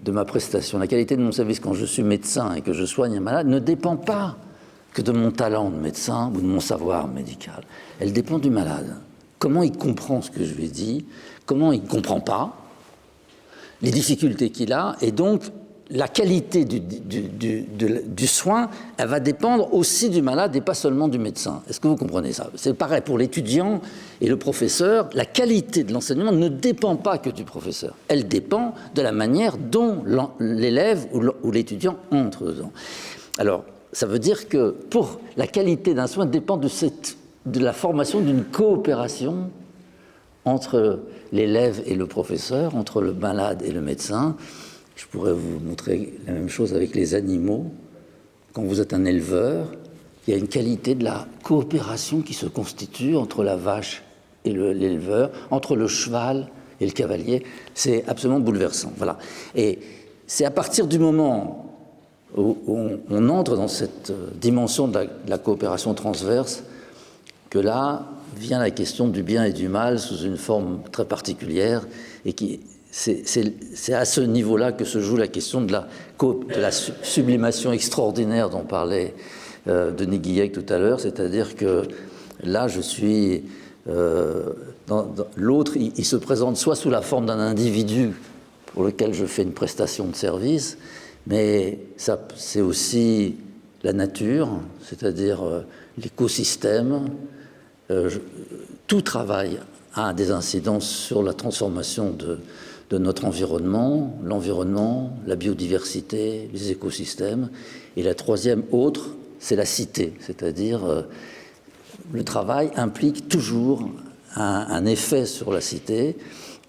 de ma prestation, la qualité de mon service quand je suis médecin et que je soigne un malade ne dépend pas que de mon talent de médecin ou de mon savoir médical. Elle dépend du malade. Comment il comprend ce que je lui ai dit, comment il ne comprend pas, les difficultés qu'il a, et donc la qualité du soin, elle va dépendre aussi du malade et pas seulement du médecin. Est-ce que vous comprenez ça? C'est pareil pour l'étudiant et le professeur. La qualité de l'enseignement ne dépend pas que du professeur. Elle dépend de la manière dont l'élève ou l'étudiant entre dedans. Alors, ça veut dire que pour la qualité d'un soin dépend de la formation d'une coopération entre l'élève et le professeur, entre le malade et le médecin. Je pourrais vous montrer la même chose avec les animaux. Quand vous êtes un éleveur, il y a une qualité de la coopération qui se constitue entre la vache et l'éleveur, entre le cheval et le cavalier. C'est absolument bouleversant. Voilà. Et c'est à partir du moment où on entre dans cette dimension de la coopération transverse que là vient la question du bien et du mal sous une forme très particulière et qui... C'est à ce niveau-là que se joue la question de la sublimation extraordinaire dont parlait Denis Guillec tout à l'heure, c'est-à-dire que là, je suis... l'autre, il se présente soit sous la forme d'un individu pour lequel je fais une prestation de service, mais c'est aussi la nature, c'est-à-dire l'écosystème. Tout travail a des incidences sur la transformation de notre environnement, l'environnement, la biodiversité, les écosystèmes. Et la troisième autre, c'est la cité, c'est-à-dire le travail implique toujours un effet sur la cité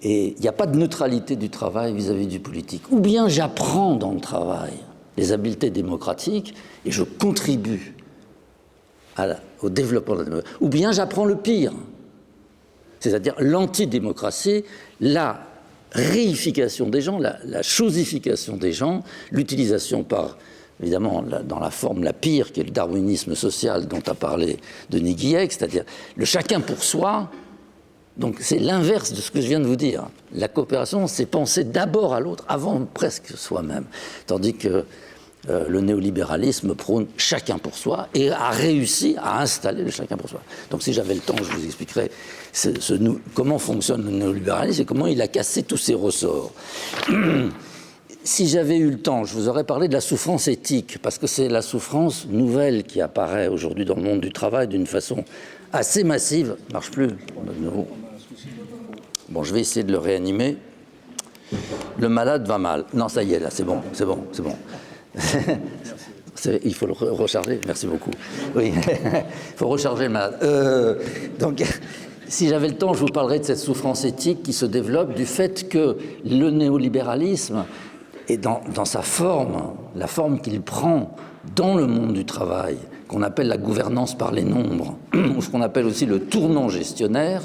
et il n'y a pas de neutralité du travail vis-à-vis du politique. Ou bien j'apprends dans le travail les habiletés démocratiques et je contribue au développement de la démocratie. Ou bien j'apprends le pire, c'est-à-dire l'antidémocratie, la réification des gens, la chosification des gens, l'utilisation par, évidemment, dans la forme la pire, qui est le darwinisme social dont a parlé Denis Guillec, c'est-à-dire le chacun pour soi. Donc c'est l'inverse de ce que je viens de vous dire. La coopération, c'est penser d'abord à l'autre, avant presque soi-même. Tandis que le néolibéralisme prône chacun pour soi et a réussi à installer le chacun pour soi. Donc si j'avais le temps, je vous expliquerais comment fonctionne le néolibéralisme et comment il a cassé tous ses ressorts. Si j'avais eu le temps, je vous aurais parlé de la souffrance éthique, parce que c'est la souffrance nouvelle qui apparaît aujourd'hui dans le monde du travail d'une façon assez massive. Ça ne marche plus, de nouveau. Bon, je vais essayer de le réanimer. Le malade va mal. Non, ça y est, là, c'est bon. Il faut le recharger. Merci beaucoup. Oui, il faut recharger le malade. Donc, si j'avais le temps, je vous parlerais de cette souffrance éthique qui se développe du fait que le néolibéralisme est dans sa forme, la forme qu'il prend dans le monde du travail, qu'on appelle la gouvernance par les nombres, ou ce qu'on appelle aussi le tournant gestionnaire,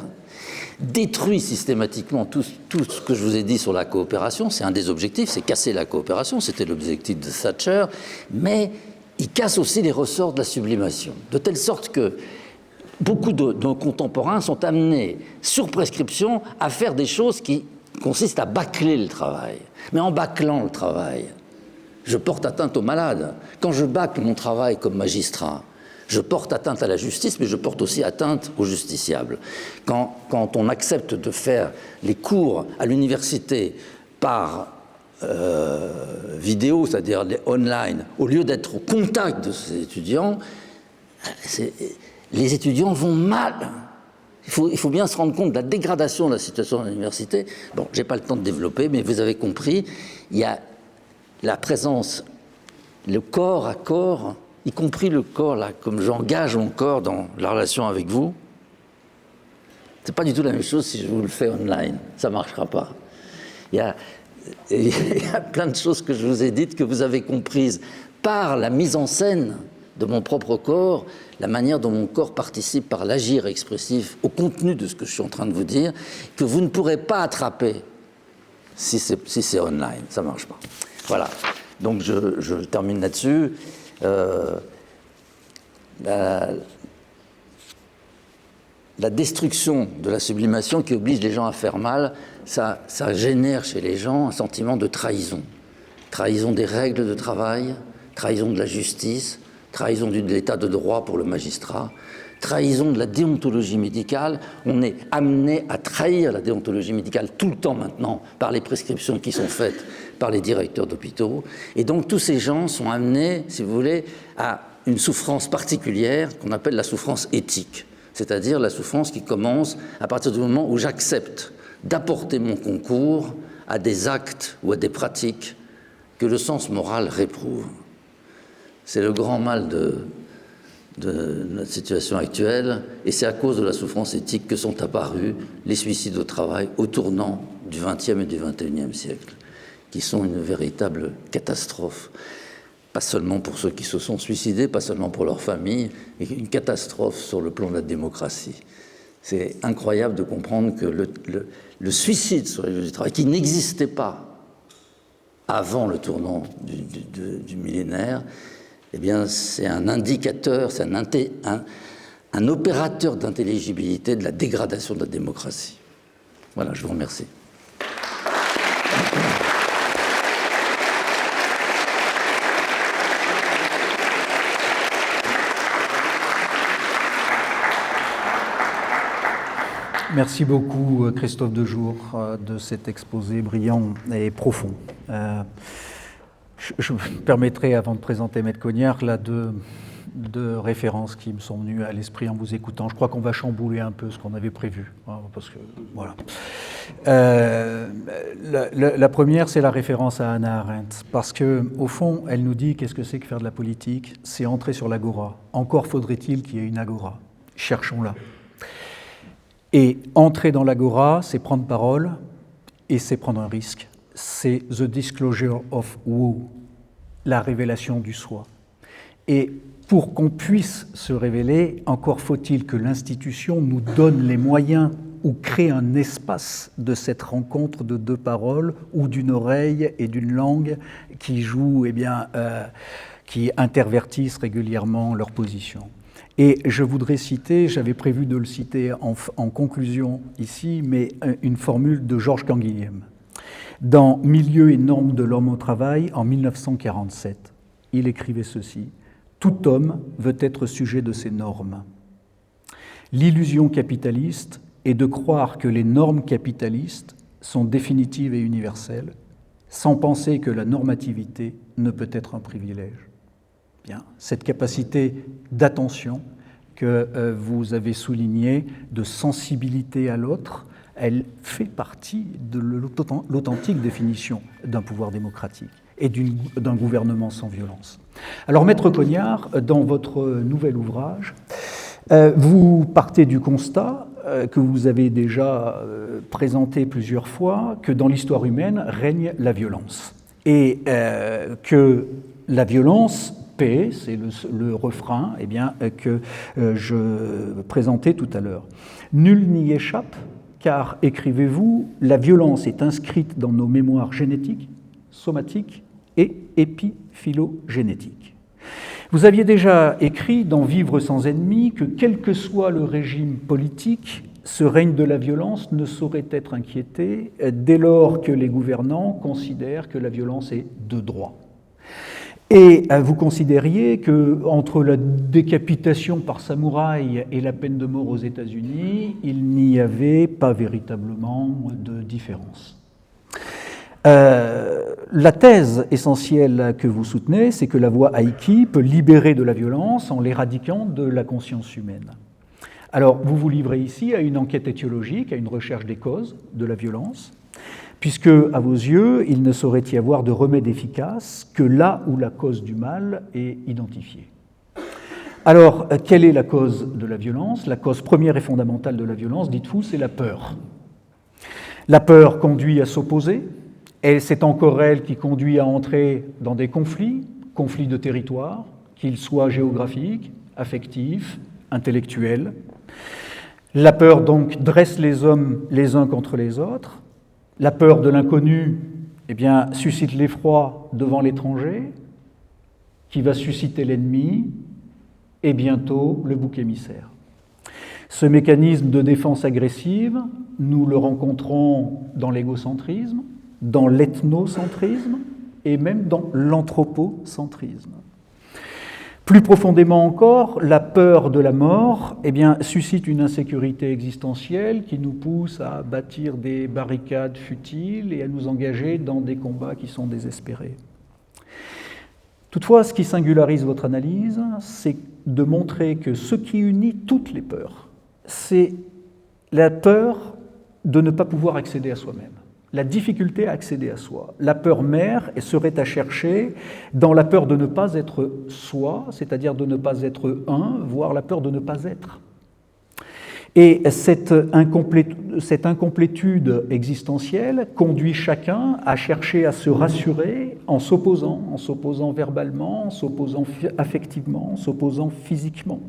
détruit systématiquement tout ce que je vous ai dit sur la coopération. C'est un des objectifs, c'est casser la coopération, c'était l'objectif de Thatcher, mais il casse aussi les ressorts de la sublimation, de telle sorte que beaucoup de nos contemporains sont amenés, sur prescription, à faire des choses qui consistent à bâcler le travail. Mais en bâclant le travail, je porte atteinte aux malades. Quand je bâcle mon travail comme magistrat, je porte atteinte à la justice, mais je porte aussi atteinte aux justiciables. Quand on accepte de faire les cours à l'université par vidéo, c'est-à-dire online, au lieu d'être au contact de ces étudiants, les étudiants vont mal. Il faut bien se rendre compte de la dégradation de la situation à l'université. Bon, je n'ai pas le temps de développer, mais vous avez compris, il y a la présence, le corps à corps, y compris le corps, là, comme j'engage mon corps dans la relation avec vous. C'est pas du tout la même chose si je vous le fais online. Ça ne marchera pas. Il y a plein de choses que je vous ai dites que vous avez comprises par la mise en scène de mon propre corps, la manière dont mon corps participe par l'agir expressif au contenu de ce que je suis en train de vous dire, que vous ne pourrez pas attraper si c'est online. Ça ne marche pas. Voilà. Donc je termine là-dessus. La destruction de la sublimation qui oblige les gens à faire mal, ça génère chez les gens un sentiment de trahison. Trahison des règles de travail, trahison de la justice, trahison de l'état de droit pour le magistrat, trahison de la déontologie médicale. On est amené à trahir la déontologie médicale tout le temps maintenant par les prescriptions qui sont faites par les directeurs d'hôpitaux. Et donc tous ces gens sont amenés, si vous voulez, à une souffrance particulière qu'on appelle la souffrance éthique, c'est-à-dire la souffrance qui commence à partir du moment où j'accepte d'apporter mon concours à des actes ou à des pratiques que le sens moral réprouve. C'est le grand mal de notre situation actuelle, et c'est à cause de la souffrance éthique que sont apparus les suicides au travail au tournant du XXe et du XXIe siècle, qui sont une véritable catastrophe. Pas seulement pour ceux qui se sont suicidés, pas seulement pour leurs familles, mais une catastrophe sur le plan de la démocratie. C'est incroyable de comprendre que le suicide sur les lieux du travail, qui n'existait pas avant le tournant du millénaire, eh bien, c'est un indicateur, c'est un opérateur d'intelligibilité de la dégradation de la démocratie. Voilà, je vous remercie. Merci beaucoup, Christophe Dejour, de cet exposé brillant et profond. Je me permettrai, avant de présenter Maître Cognard, là, deux références qui me sont venues à l'esprit en vous écoutant. Je crois qu'on va chambouler un peu ce qu'on avait prévu, hein, parce que voilà. La première, c'est la référence à Hannah Arendt, parce que au fond, elle nous dit qu'est-ce que c'est que faire de la politique, c'est entrer sur l'agora. Encore faudrait-il qu'il y ait une agora. Cherchons-la. Et entrer dans l'agora, c'est prendre parole et c'est prendre un risque. C'est the disclosure of who, la révélation du soi. Et pour qu'on puisse se révéler, encore faut-il que l'institution nous donne les moyens ou crée un espace de cette rencontre de deux paroles ou d'une oreille et d'une langue qui jouent, qui intervertissent régulièrement leur position. Et je voudrais citer, j'avais prévu de le citer en conclusion ici, mais une formule de Georges Canguilhem. Dans Milieu et normes de l'homme au travail, en 1947, il écrivait ceci: « Tout homme veut être sujet de ses normes. L'illusion capitaliste est de croire que les normes capitalistes sont définitives et universelles, sans penser que la normativité ne peut être un privilège. » Bien, cette capacité d'attention que vous avez soulignée, de sensibilité à l'autre, elle fait partie de l'authentique définition d'un pouvoir démocratique et d'un gouvernement sans violence. Alors, Maître Cognard, dans votre nouvel ouvrage, vous partez du constat que vous avez déjà présenté plusieurs fois, que dans l'histoire humaine règne la violence. Et que la violence paix, c'est le refrain que je présentais tout à l'heure. Nul n'y échappe, car, écrivez-vous, la violence est inscrite dans nos mémoires génétiques, somatiques et épiphylogénétiques. Vous aviez déjà écrit dans Vivre sans ennemis que, quel que soit le régime politique, ce règne de la violence ne saurait être inquiété dès lors que les gouvernants considèrent que la violence est de droit. Et vous considériez qu'entre la décapitation par samouraï et la peine de mort aux États-Unis, il n'y avait pas véritablement de différence. La thèse essentielle que vous soutenez, c'est que la voie Aiki peut libérer de la violence en l'éradiquant de la conscience humaine. Alors, vous vous livrez ici à une enquête étiologique, à une recherche des causes de la violence, puisque, à vos yeux, il ne saurait y avoir de remède efficace que là où la cause du mal est identifiée. Alors, quelle est la cause de la violence? La cause première et fondamentale de la violence, dites-vous, c'est la peur. La peur conduit à s'opposer, et c'est encore elle qui conduit à entrer dans des conflits de territoire, qu'ils soient géographiques, affectifs, intellectuels. La peur, donc, dresse les hommes les uns contre les autres. La peur de l'inconnu, suscite l'effroi devant l'étranger, qui va susciter l'ennemi, et bientôt le bouc émissaire. Ce mécanisme de défense agressive, nous le rencontrons dans l'égocentrisme, dans l'ethnocentrisme et même dans l'anthropocentrisme. Plus profondément encore, la peur de la mort suscite une insécurité existentielle qui nous pousse à bâtir des barricades futiles et à nous engager dans des combats qui sont désespérés. Toutefois, ce qui singularise votre analyse, c'est de montrer que ce qui unit toutes les peurs, c'est la peur de ne pas pouvoir accéder à soi-même. La difficulté à accéder à soi. La peur mère serait à chercher dans la peur de ne pas être soi, c'est-à-dire de ne pas être un, voire la peur de ne pas être. Et cette incomplétude existentielle conduit chacun à chercher à se rassurer en s'opposant verbalement, en s'opposant affectivement, en s'opposant physiquement.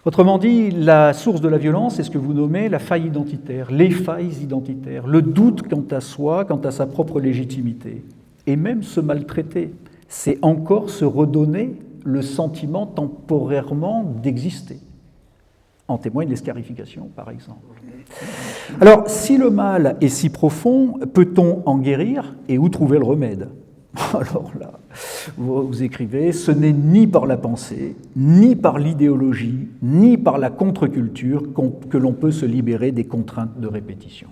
Autrement dit, la source de la violence, c'est ce que vous nommez la faille identitaire, les failles identitaires, le doute quant à soi, quant à sa propre légitimité. Et même se maltraiter, c'est encore se redonner le sentiment temporairement d'exister. En témoigne l'escarification, par exemple. Alors, si le mal est si profond, peut-on en guérir et où trouver le remède? Alors là, vous écrivez, ce n'est ni par la pensée, ni par l'idéologie, ni par la contre-culture que l'on peut se libérer des contraintes de répétition.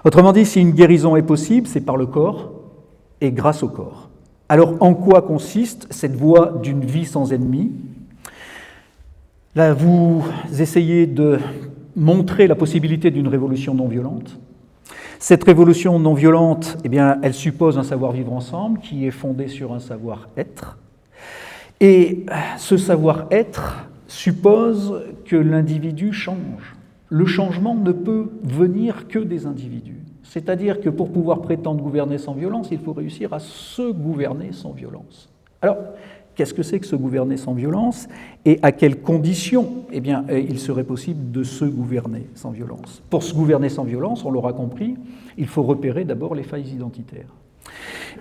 Autrement dit, si une guérison est possible, c'est par le corps et grâce au corps. Alors, en quoi consiste cette voie d'une vie sans ennemis? Là, vous essayez de montrer la possibilité d'une révolution non violente. Cette révolution non violente, elle suppose un savoir-vivre ensemble qui est fondé sur un savoir-être. Et ce savoir-être suppose que l'individu change. Le changement ne peut venir que des individus. C'est-à-dire que pour pouvoir prétendre gouverner sans violence, il faut réussir à se gouverner sans violence. Alors, qu'est-ce que c'est que se gouverner sans violence et à quelles conditions eh bien, il serait possible de se gouverner sans violence. Pour se gouverner sans violence, on l'aura compris, il faut repérer d'abord les failles identitaires.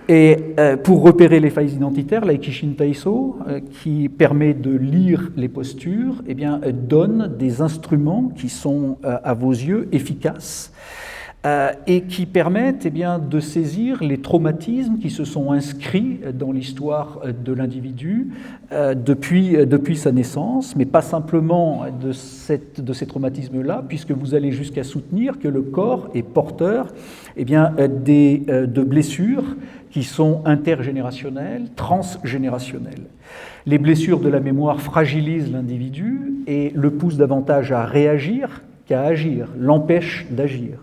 Et pour repérer les failles identitaires, l'Aikishin Taiso, qui permet de lire les postures, eh bien, donne des instruments qui sont, à vos yeux, efficaces et qui permettent eh bien, de saisir les traumatismes qui se sont inscrits dans l'histoire de l'individu depuis sa naissance, mais pas simplement de ces traumatismes-là, puisque vous allez jusqu'à soutenir que le corps est porteur eh bien, de blessures qui sont intergénérationnelles, transgénérationnelles. Les blessures de la mémoire fragilisent l'individu et le poussent davantage à réagir qu'à agir, l'empêchent d'agir.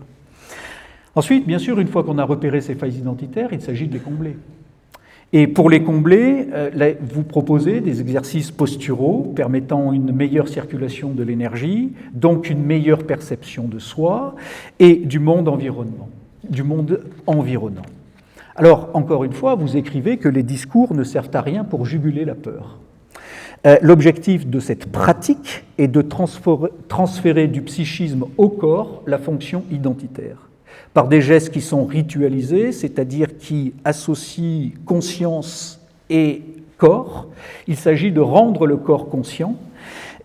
Ensuite, bien sûr, une fois qu'on a repéré ces failles identitaires, il s'agit de les combler. Et pour les combler, vous proposez des exercices posturaux permettant une meilleure circulation de l'énergie, donc une meilleure perception de soi et du monde environnant. Alors, encore une fois, vous écrivez que les discours ne servent à rien pour juguler la peur. L'objectif de cette pratique est de transférer du psychisme au corps la fonction identitaire, par des gestes qui sont ritualisés, c'est-à-dire qui associent conscience et corps. Il s'agit de rendre le corps conscient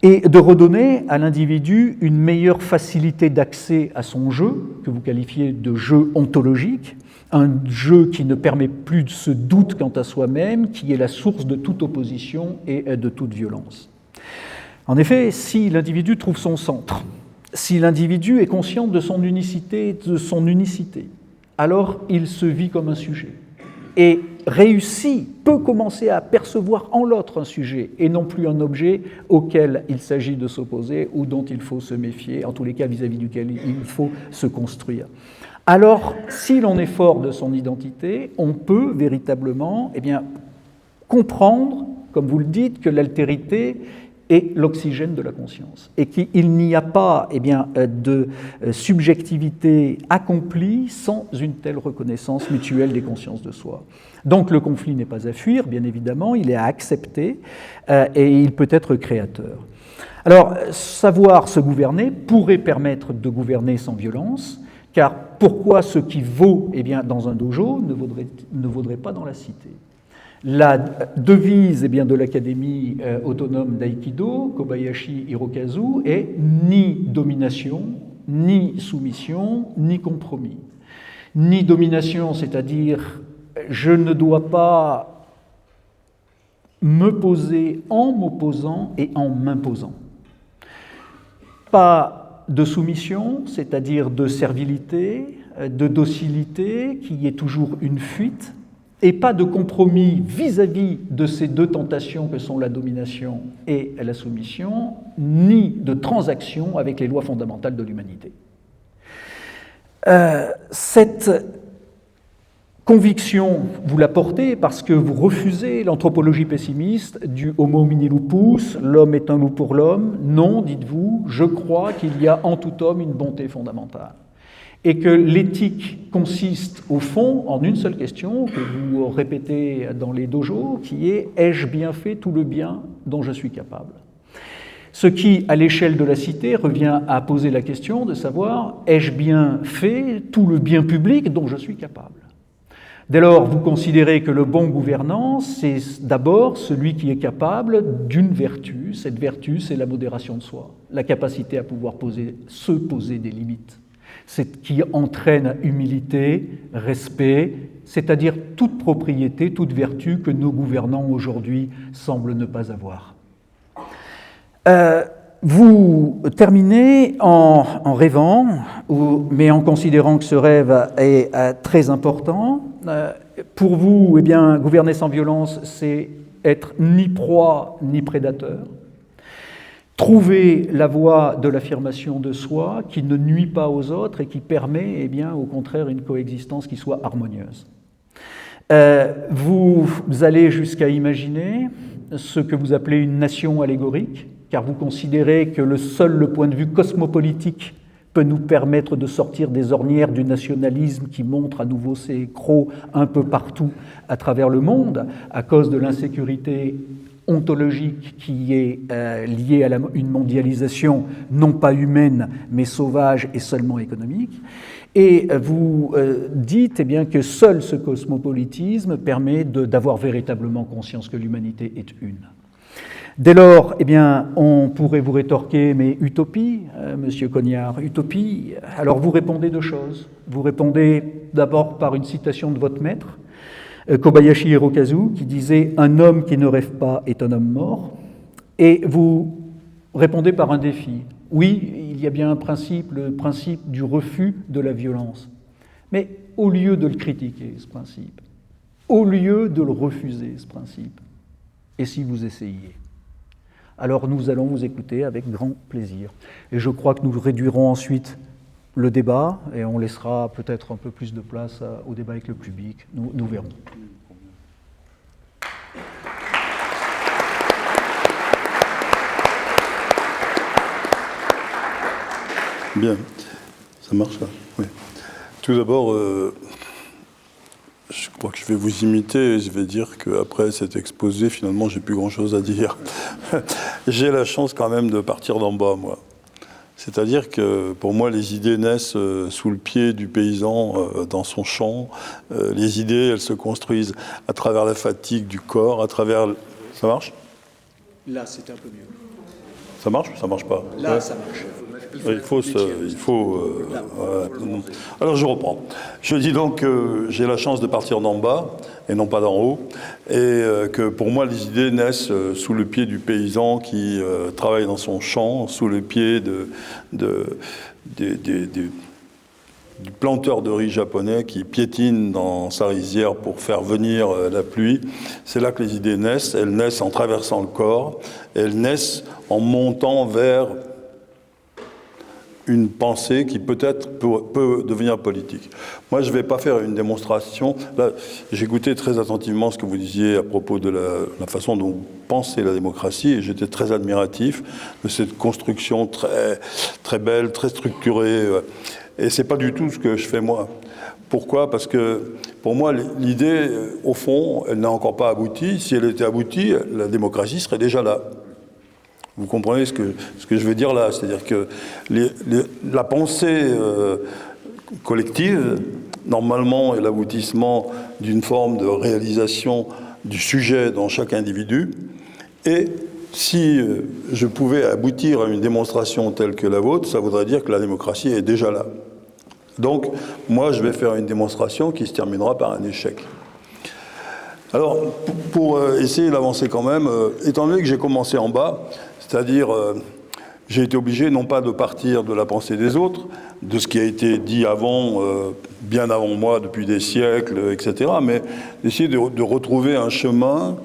et de redonner à l'individu une meilleure facilité d'accès à son jeu, que vous qualifiez de jeu ontologique, un jeu qui ne permet plus de ce doute quant à soi-même, qui est la source de toute opposition et de toute violence. En effet, si l'individu trouve son centre, si l'individu est conscient de son unicité, alors il se vit comme un sujet et peut commencer à percevoir en l'autre un sujet et non plus un objet auquel il s'agit de s'opposer ou dont il faut se méfier, en tous les cas vis-à-vis duquel il faut se construire. Alors, si l'on est fort de son identité, on peut véritablement comprendre, comme vous le dites, que l'altérité est l'oxygène de la conscience et qu'il n'y a pas de subjectivité accomplie sans une telle reconnaissance mutuelle des consciences de soi. Donc le conflit n'est pas à fuir, bien évidemment, il est à accepter et il peut être créateur. Alors, savoir se gouverner pourrait permettre de gouverner sans violence, car pourquoi ce qui vaut dans un dojo ne vaudrait pas dans la cité ? La devise de l'Académie autonome d'Aïkido, Kobayashi Hirokazu, est ni domination, ni soumission, ni compromis. Ni domination, c'est-à-dire je ne dois pas me poser en m'opposant et en m'imposant. Pas de soumission, c'est-à-dire de servilité, de docilité, qui est toujours une fuite, et pas de compromis vis-à-vis de ces deux tentations que sont la domination et la soumission, ni de transaction avec les lois fondamentales de l'humanité. Cette conviction, vous la portez parce que vous refusez l'anthropologie pessimiste du homo homini lupus, l'homme est un loup pour l'homme. Non, dites-vous, je crois qu'il y a en tout homme une bonté fondamentale. Et que l'éthique consiste, au fond, en une seule question que vous répétez dans les dojos, qui est « ai-je bien fait tout le bien dont je suis capable ?» Ce qui, à l'échelle de la cité, revient à poser la question de savoir « ai-je bien fait tout le bien public dont je suis capable ?» Dès lors, vous considérez que le bon gouvernant, c'est d'abord celui qui est capable d'une vertu. Cette vertu, c'est la modération de soi, la capacité à pouvoir se poser des limites. C'est qui entraîne humilité, respect, c'est-à-dire toute propriété, toute vertu que nos gouvernants aujourd'hui semblent ne pas avoir. Vous terminez en rêvant, mais en considérant que ce rêve est très important. Pour vous, gouverner sans violence, c'est être ni proie ni prédateur. Trouver la voie de l'affirmation de soi qui ne nuit pas aux autres et qui permet, au contraire, une coexistence qui soit harmonieuse. Vous allez jusqu'à imaginer ce que vous appelez une nation allégorique, car vous considérez que le point de vue cosmopolitique peut nous permettre de sortir des ornières du nationalisme qui montre à nouveau ses crocs un peu partout à travers le monde à cause de l'insécurité ontologique qui est liée à une mondialisation non pas humaine mais sauvage et seulement économique. Et vous dites eh bien, que seul ce cosmopolitisme permet d'avoir véritablement conscience que l'humanité est une. Dès lors, eh bien, on pourrait vous rétorquer, mais utopie, monsieur Cognard, utopie. Alors vous répondez deux choses. Vous répondez d'abord par une citation de votre maître, Kobayashi Hirokazu, qui disait « Un homme qui ne rêve pas est un homme mort ». Et vous répondez par un défi. Oui, il y a bien un principe, le principe du refus de la violence. Mais au lieu de le critiquer, ce principe, au lieu de le refuser, ce principe, et si vous essayiez ? Alors nous allons vous écouter avec grand plaisir. Et je crois que nous réduirons ensuite le débat et on laissera peut-être un peu plus de place au débat avec le public. Nous verrons. Bien, ça marche là. Oui. Tout d'abord, je crois que je vais vous imiter et je vais dire qu'après cet exposé, finalement, j'ai plus grand-chose à dire. J'ai la chance quand même de partir d'en bas, moi. C'est-à-dire que pour moi, les idées naissent sous le pied du paysan dans son champ. Les idées, elles se construisent à travers la fatigue du corps, à travers... Ça marche ? Là, c'est un peu mieux. Ça marche ou ça marche pas ? Là, ouais. Ça marche. Voilà. Alors je reprends. Je dis donc que j'ai la chance de partir d'en bas et non pas d'en haut, et que pour moi les idées naissent sous le pied du paysan qui travaille dans son champ, sous le pied du planteur de riz japonais qui piétine dans sa rizière pour faire venir la pluie. C'est là que les idées naissent. Elles naissent en traversant le corps, elles naissent en montant vers une pensée qui peut-être peut devenir politique. Moi, je ne vais pas faire une démonstration. Là, j'écoutais très attentivement ce que vous disiez à propos de la façon dont vous pensez la démocratie, et j'étais très admiratif de cette construction très, très belle, très structurée. Et ce n'est pas du tout ce que je fais moi. Pourquoi ? Parce que pour moi, l'idée, au fond, elle n'a encore pas abouti. Si elle était aboutie, la démocratie serait déjà là. Vous comprenez ce que je veux dire là ? C'est-à-dire que la pensée collective, normalement, est l'aboutissement d'une forme de réalisation du sujet dans chaque individu. Et si je pouvais aboutir à une démonstration telle que la vôtre, ça voudrait dire que la démocratie est déjà là. Donc, moi, je vais faire une démonstration qui se terminera par un échec. Alors, pour essayer d'avancer quand même, étant donné que j'ai commencé en bas, c'est-à-dire, j'ai été obligé non pas de partir de la pensée des autres, de ce qui a été dit avant, bien avant moi, depuis des siècles, etc., mais d'essayer de retrouver un chemin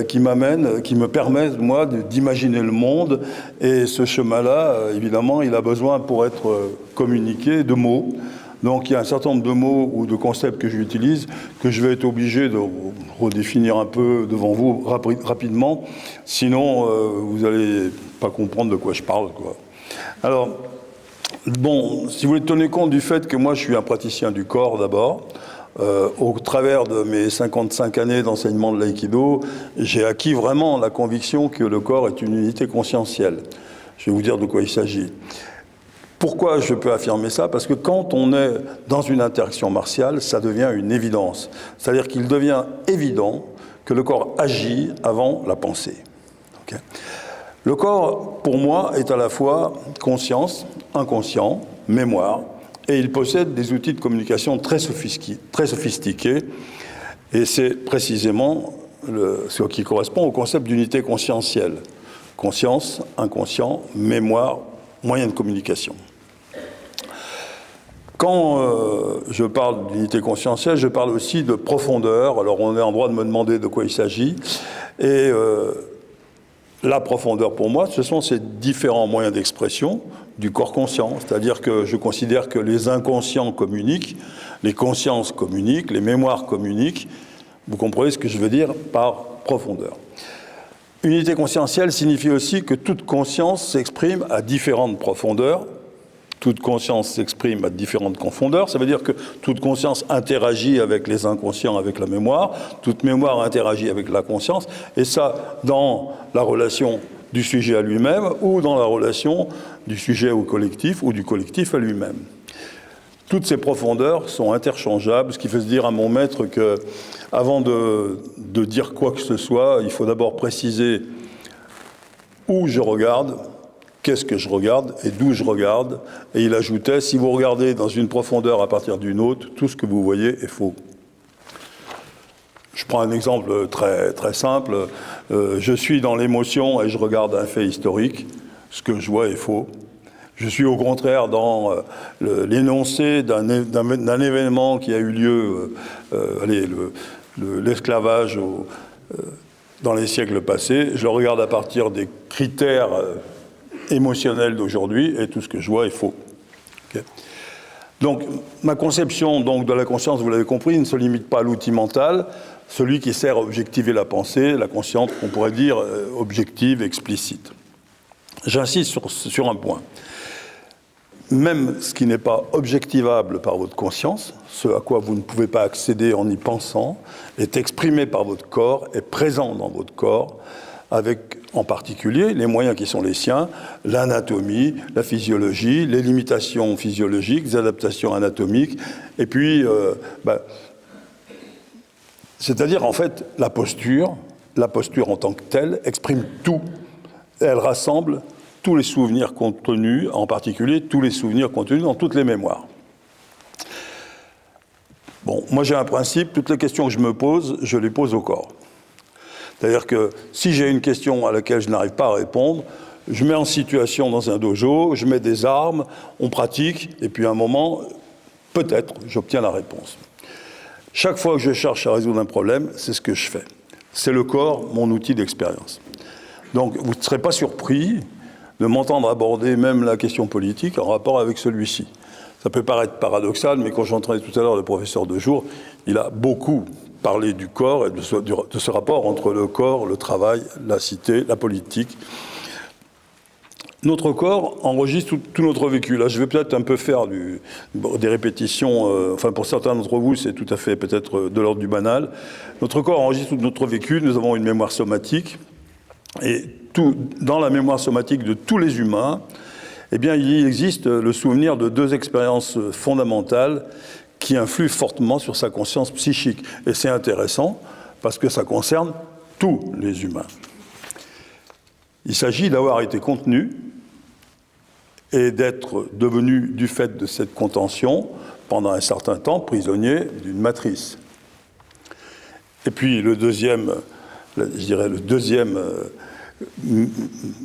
qui m'amène, qui me permet, moi, d'imaginer le monde. Et ce chemin-là, évidemment, il a besoin, pour être communiqué, de mots. Donc il y a un certain nombre de mots ou de concepts que j'utilise que je vais être obligé de redéfinir un peu devant vous rapidement, sinon vous n'allez pas comprendre de quoi je parle, quoi. Alors, bon, si vous voulez tenir compte du fait que moi je suis un praticien du corps d'abord, au travers de mes 55 années d'enseignement de l'aïkido, j'ai acquis vraiment la conviction que le corps est une unité conscientielle. Je vais vous dire de quoi il s'agit. Pourquoi je peux affirmer ça ? Parce que quand on est dans une interaction martiale, ça devient une évidence. C'est-à-dire qu'il devient évident que le corps agit avant la pensée. Okay ? Le corps, pour moi, est à la fois conscience, inconscient, mémoire, et il possède des outils de communication très sophistiqués, et c'est précisément ce qui correspond au concept d'unité conscientielle. Conscience, inconscient, mémoire, moyen de communication. Quand je parle d'unité conscientielle, je parle aussi de profondeur. Alors on est en droit de me demander de quoi il s'agit. Et la profondeur pour moi, ce sont ces différents moyens d'expression du corps conscient. C'est-à-dire que je considère que les inconscients communiquent, les consciences communiquent, les mémoires communiquent. Vous comprenez ce que je veux dire par profondeur. Unité conscientielle signifie aussi que toute conscience s'exprime à différentes profondeurs, toute conscience s'exprime à différentes profondeurs. Ça veut dire que toute conscience interagit avec les inconscients, avec la mémoire. Toute mémoire interagit avec la conscience. Et ça, dans la relation du sujet à lui-même ou dans la relation du sujet au collectif ou du collectif à lui-même. Toutes ces profondeurs sont interchangeables, ce qui fait se dire à mon maître que, avant de dire quoi que ce soit, il faut d'abord préciser où je regarde, qu'est-ce que je regarde et d'où je regarde. Et il ajoutait, si vous regardez dans une profondeur à partir d'une autre, tout ce que vous voyez est faux. Je prends un exemple très, très simple. Je suis dans l'émotion et je regarde un fait historique. Ce que je vois est faux. Je suis au contraire dans l'énoncé d'un événement qui a eu lieu, l'esclavage dans les siècles passés. Je le regarde à partir des critères émotionnels d'aujourd'hui et tout ce que je vois est faux. Okay. Donc, ma conception donc, de la conscience, vous l'avez compris, ne se limite pas à l'outil mental, celui qui sert à objectiver la pensée, la conscience, qu'on pourrait dire objective, explicite. J'insiste sur un point. Même ce qui n'est pas objectivable par votre conscience, ce à quoi vous ne pouvez pas accéder en y pensant, est exprimé par votre corps, est présent dans votre corps, avec en particulier les moyens qui sont les siens, l'anatomie, la physiologie, les limitations physiologiques, les adaptations anatomiques, et puis, c'est-à-dire en fait la posture en tant que telle exprime tout, elle rassemble tous les souvenirs contenus, en particulier tous les souvenirs contenus dans toutes les mémoires. Bon, moi j'ai un principe, toutes les questions que je me pose, je les pose au corps. C'est-à-dire que si j'ai une question à laquelle je n'arrive pas à répondre, je mets en situation dans un dojo, je mets des armes, on pratique, et puis à un moment, peut-être, j'obtiens la réponse. Chaque fois que je cherche à résoudre un problème, c'est ce que je fais. C'est le corps, mon outil d'expérience. Donc vous ne serez pas surpris de m'entendre aborder même la question politique en rapport avec celui-ci. Ça peut paraître paradoxal, mais quand j'entendais tout à l'heure le professeur Dejour, il a beaucoup parlé du corps et de ce rapport entre le corps, le travail, la cité, la politique. Notre corps enregistre tout notre vécu. Là, je vais peut-être un peu faire des répétitions, enfin pour certains d'entre vous, c'est tout à fait peut-être de l'ordre du banal. Notre corps enregistre tout notre vécu, nous avons une mémoire somatique, et dans la mémoire somatique de tous les humains, eh bien, il existe le souvenir de deux expériences fondamentales qui influent fortement sur sa conscience psychique. Et c'est intéressant parce que ça concerne tous les humains. Il s'agit d'avoir été contenu et d'être devenu, du fait de cette contention, pendant un certain temps, prisonnier d'une matrice. Et puis le deuxième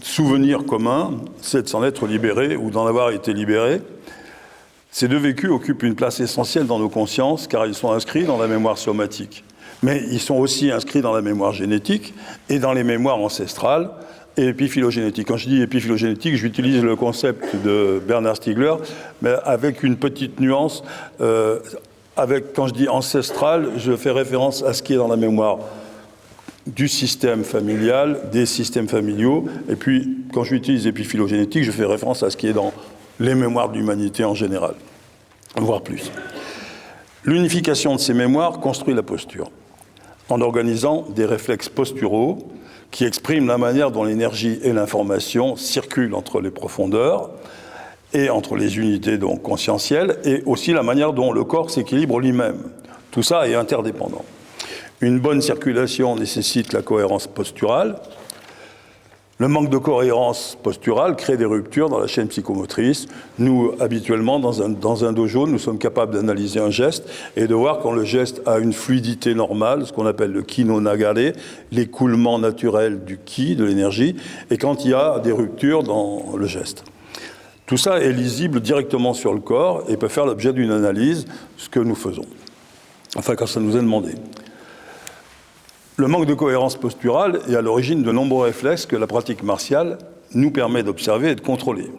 souvenir commun, c'est de s'en être libéré ou d'en avoir été libéré. Ces deux vécus occupent une place essentielle dans nos consciences car ils sont inscrits dans la mémoire somatique. Mais ils sont aussi inscrits dans la mémoire génétique et dans les mémoires ancestrales et épiphylogénétiques. Quand je dis épiphylogénétique, j'utilise le concept de Bernard Stiegler, mais avec une petite nuance. Quand je dis ancestral, je fais référence à ce qui est dans la mémoire du système familial, des systèmes familiaux, et puis quand j'utilise épiphylogénétique, je fais référence à ce qui est dans les mémoires de l'humanité en général, voire plus. L'unification de ces mémoires construit la posture, en organisant des réflexes posturaux qui expriment la manière dont l'énergie et l'information circulent entre les profondeurs et entre les unités donc conscientielles, et aussi la manière dont le corps s'équilibre lui-même. Tout ça est interdépendant. Une bonne circulation nécessite la cohérence posturale. Le manque de cohérence posturale crée des ruptures dans la chaîne psychomotrice. Nous, habituellement, dans un dojo, nous sommes capables d'analyser un geste et de voir quand le geste a une fluidité normale, ce qu'on appelle le ki no nagare, l'écoulement naturel du ki, de l'énergie, et quand il y a des ruptures dans le geste. Tout ça est lisible directement sur le corps et peut faire l'objet d'une analyse, ce que nous faisons. Enfin, quand ça nous est demandé. Le manque de cohérence posturale est à l'origine de nombreux réflexes que la pratique martiale nous permet d'observer et de contrôler.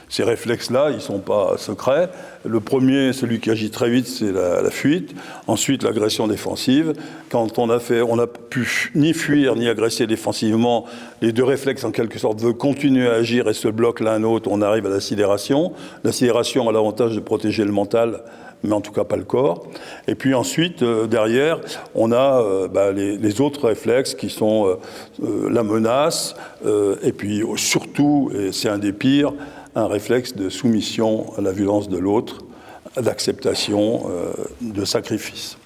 Ces réflexes-là, ils ne sont pas secrets. Le premier, celui qui agit très vite, c'est la fuite. Ensuite, l'agression défensive. Quand on n'a pu ni fuir ni agresser défensivement, les deux réflexes, en quelque sorte, veulent continuer à agir et se bloquent l'un l'autre, on arrive à la sidération. La sidération a l'avantage de protéger le mental, mais en tout cas pas le corps. Et puis ensuite, derrière, on a les autres réflexes qui sont la menace, et puis surtout, et c'est un des pires, un réflexe de soumission à la violence de l'autre, d'acceptation, de sacrifice.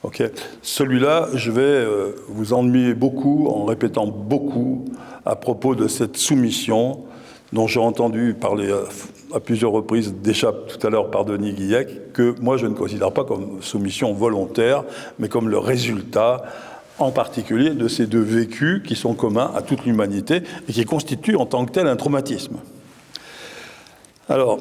Okay. Celui-là, je vais vous ennuyer beaucoup en répétant beaucoup à propos de cette soumission dont j'ai entendu parler à plusieurs reprises déjà tout à l'heure par Denis Guillec, que moi je ne considère pas comme soumission volontaire, mais comme le résultat en particulier de ces deux vécus qui sont communs à toute l'humanité et qui constituent en tant que tel un traumatisme. Alors,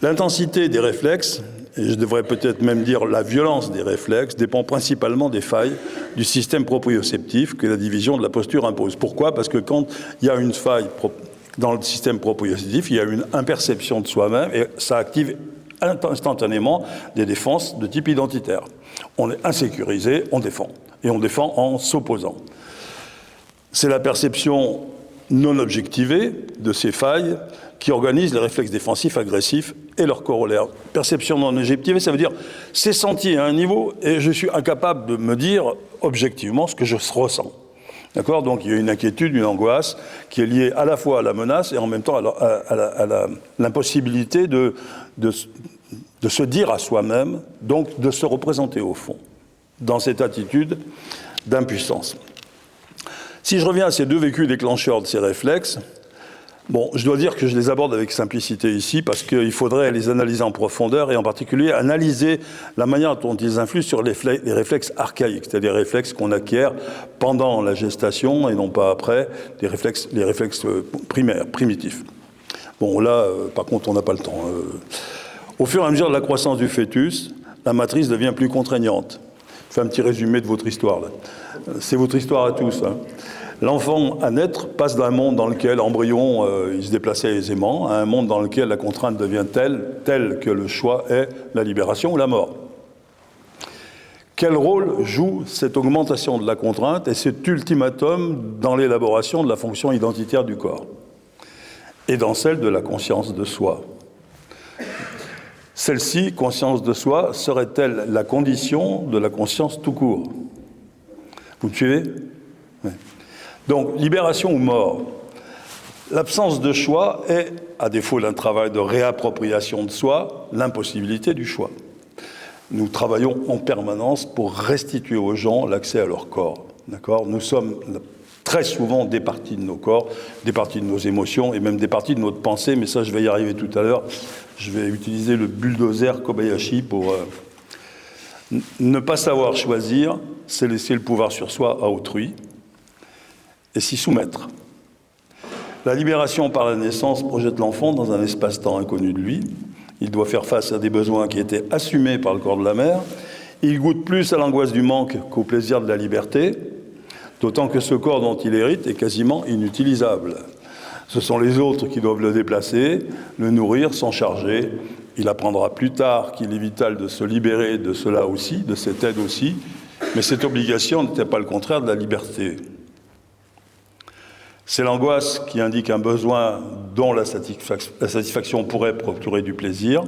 l'intensité des réflexes, et je devrais peut-être même dire la violence des réflexes, dépend principalement des failles du système proprioceptif que la division de la posture impose. Pourquoi ? Parce que quand il y a une faille dans le système proprioceptif, il y a une imperception de soi-même et ça active instantanément des défenses de type identitaire. On est insécurisé, on défend. Et on défend en s'opposant. C'est la perception non objectivée de ces failles qui organise les réflexes défensifs, agressifs et leurs corollaires. Perception non objectivée, ça veut dire c'est senti à un niveau et je suis incapable de me dire objectivement ce que je ressens. D'accord ? Donc il y a une inquiétude, une angoisse qui est liée à la fois à la menace et en même temps à l'impossibilité de se dire à soi-même, donc de se représenter au fond, dans cette attitude d'impuissance. Si je reviens à ces deux vécus déclencheurs de ces réflexes, bon, je dois dire que je les aborde avec simplicité ici parce qu'il faudrait les analyser en profondeur et en particulier analyser la manière dont ils influent sur les réflexes archaïques, c'est-à-dire les réflexes qu'on acquiert pendant la gestation et non pas après, les réflexes primaires, primitifs. Bon, là, par contre, on n'a pas le temps. Au fur et à mesure de la croissance du fœtus, la matrice devient plus contraignante. Je fais un petit résumé de votre histoire, là. C'est votre histoire à tous, hein. L'enfant à naître passe d'un monde dans lequel l'embryon il se déplaçait aisément à un monde dans lequel la contrainte devient telle que le choix est la libération ou la mort. Quel rôle joue cette augmentation de la contrainte et cet ultimatum dans l'élaboration de la fonction identitaire du corps et dans celle de la conscience de soi ? Celle-ci, conscience de soi, serait-elle la condition de la conscience tout court ? Vous me suivez ? Oui. Donc, libération ou mort. L'absence de choix est, à défaut d'un travail de réappropriation de soi, l'impossibilité du choix. Nous travaillons en permanence pour restituer aux gens l'accès à leur corps. D'accord ? Nous sommes très souvent des parties de nos corps, des parties de nos émotions et même des parties de notre pensée, mais ça, je vais y arriver tout à l'heure. Je vais utiliser le bulldozer Kobayashi pour ne pas savoir choisir, c'est laisser le pouvoir sur soi à autrui et s'y soumettre. La libération par la naissance projette l'enfant dans un espace-temps inconnu de lui. Il doit faire face à des besoins qui étaient assumés par le corps de la mère. Il goûte plus à l'angoisse du manque qu'au plaisir de la liberté, d'autant que ce corps dont il hérite est quasiment inutilisable. Ce sont les autres qui doivent le déplacer, le nourrir, s'en charger. Il apprendra plus tard qu'il est vital de se libérer de cela aussi, de cette aide aussi, mais cette obligation n'était pas le contraire de la liberté. C'est l'angoisse qui indique un besoin dont la satisfaction pourrait procurer du plaisir.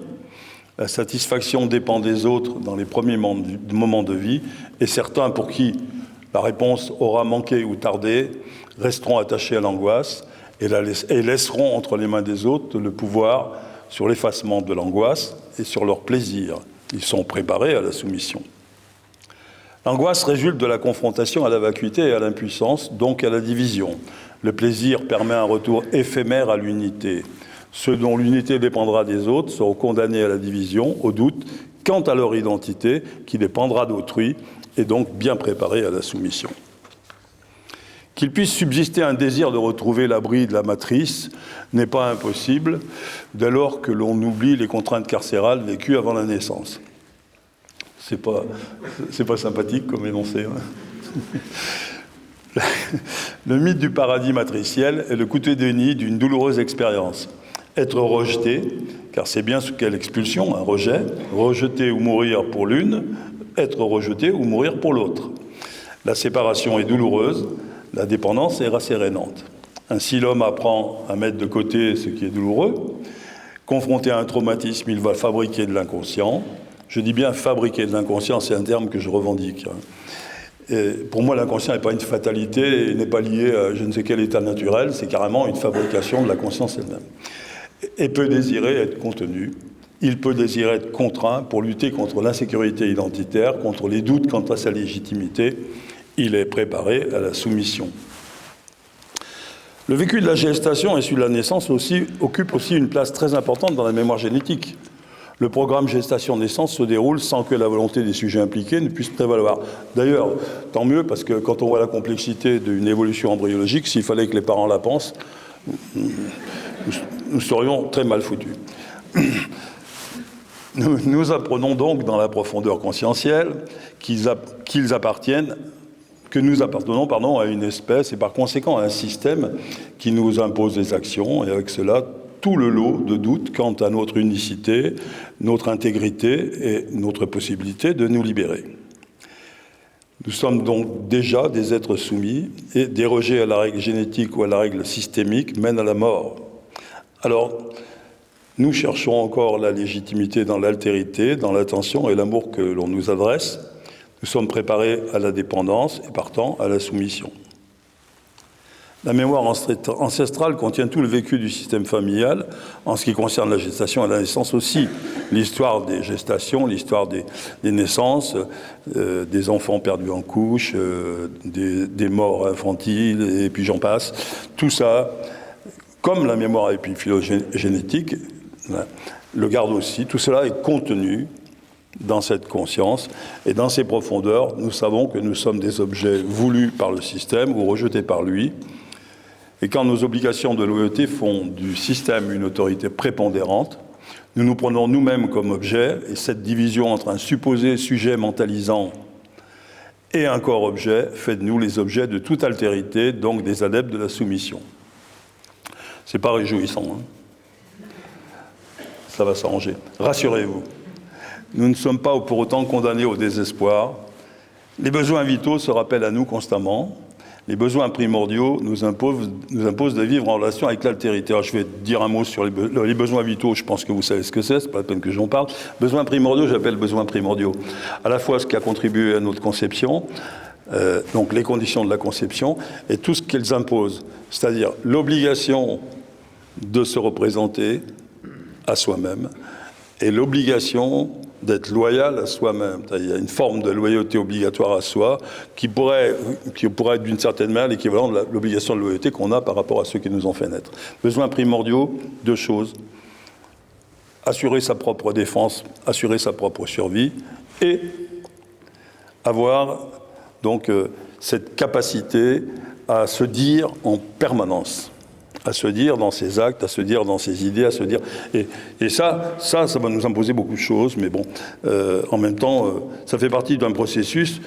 La satisfaction dépend des autres dans les premiers moments de vie, et certains pour qui la réponse aura manqué ou tardé resteront attachés à l'angoisse et laisseront entre les mains des autres le pouvoir sur l'effacement de l'angoisse et sur leur plaisir. Ils sont préparés à la soumission. L'angoisse résulte de la confrontation à la vacuité et à l'impuissance, donc à la division. Le plaisir permet un retour éphémère à l'unité. Ceux dont l'unité dépendra des autres seront condamnés à la division, au doute, quant à leur identité, qui dépendra d'autrui, et donc bien préparés à la soumission. Qu'il puisse subsister un désir de retrouver l'abri de la matrice n'est pas impossible, dès lors que l'on oublie les contraintes carcérales vécues avant la naissance. C'est pas sympathique comme énoncé. Hein. Le mythe du paradis matriciel est le coup de déni d'une douloureuse expérience. Être rejeté, car c'est bien ce qu'est l'expulsion, un rejet, rejeter ou mourir pour l'une, être rejeté ou mourir pour l'autre. La séparation est douloureuse, la dépendance est rassérénante. Ainsi, l'homme apprend à mettre de côté ce qui est douloureux. Confronté à un traumatisme, il va fabriquer de l'inconscient. Je dis bien fabriquer de l'inconscient, c'est un terme que je revendique. Et pour moi, l'inconscient n'est pas une fatalité, il n'est pas lié à je ne sais quel état naturel, c'est carrément une fabrication de la conscience elle-même. Et peut désirer être contenu, il peut désirer être contraint pour lutter contre l'insécurité identitaire, contre les doutes quant à sa légitimité. Il est préparé à la soumission. Le vécu de la gestation et celui de la naissance occupe aussi une place très importante dans la mémoire génétique. Le programme gestation-naissance se déroule sans que la volonté des sujets impliqués ne puisse prévaloir. D'ailleurs, tant mieux, parce que quand on voit la complexité d'une évolution embryologique, s'il fallait que les parents la pensent, nous serions très mal foutus. Nous apprenons donc dans la profondeur conscientielle que nous appartenons à une espèce et par conséquent à un système qui nous impose des actions et avec cela tout le lot de doutes quant à notre unicité, notre intégrité et notre possibilité de nous libérer. Nous sommes donc déjà des êtres soumis et déroger à la règle génétique ou à la règle systémique mène à la mort. Alors, nous cherchons encore la légitimité dans l'altérité, dans l'attention et l'amour que l'on nous adresse. Nous sommes préparés à la dépendance et partant à la soumission. La mémoire ancestrale contient tout le vécu du système familial en ce qui concerne la gestation et la naissance aussi. L'histoire des gestations, l'histoire des naissances, des enfants perdus en couche, des morts infantiles, et puis j'en passe. Tout ça, comme la mémoire épiphylogénétique, le garde aussi. Tout cela est contenu dans cette conscience et dans ses profondeurs. Nous savons que nous sommes des objets voulus par le système ou rejetés par lui. Et quand nos obligations de loyauté font du système une autorité prépondérante, nous nous prenons nous-mêmes comme objets, et cette division entre un supposé sujet mentalisant et un corps objet fait de nous les objets de toute altérité, donc des adeptes de la soumission. C'est pas réjouissant, hein. Ça va s'arranger. Rassurez-vous, nous ne sommes pas pour autant condamnés au désespoir. Les besoins vitaux se rappellent à nous constamment. Les besoins primordiaux nous imposent de vivre en relation avec l'altérité. Alors, je vais dire un mot sur les besoins vitaux, je pense que vous savez ce que c'est pas la peine que j'en parle. Besoins primordiaux, j'appelle besoins primordiaux. À la fois ce qui a contribué à notre conception, donc les conditions de la conception, et tout ce qu'elles imposent, c'est-à-dire l'obligation de se représenter à soi-même et l'obligation d'être loyal à soi-même. Il y a une forme de loyauté obligatoire à soi qui pourrait être d'une certaine manière l'équivalent de l'obligation de loyauté qu'on a par rapport à ceux qui nous ont fait naître. Besoins primordiaux, deux choses. Assurer sa propre défense, assurer sa propre survie et avoir donc cette capacité à se dire en permanence, à se dire dans ses actes, à se dire dans ses idées, à se dire... Et ça va nous imposer beaucoup de choses, mais bon, en même temps, ça fait partie d'un processus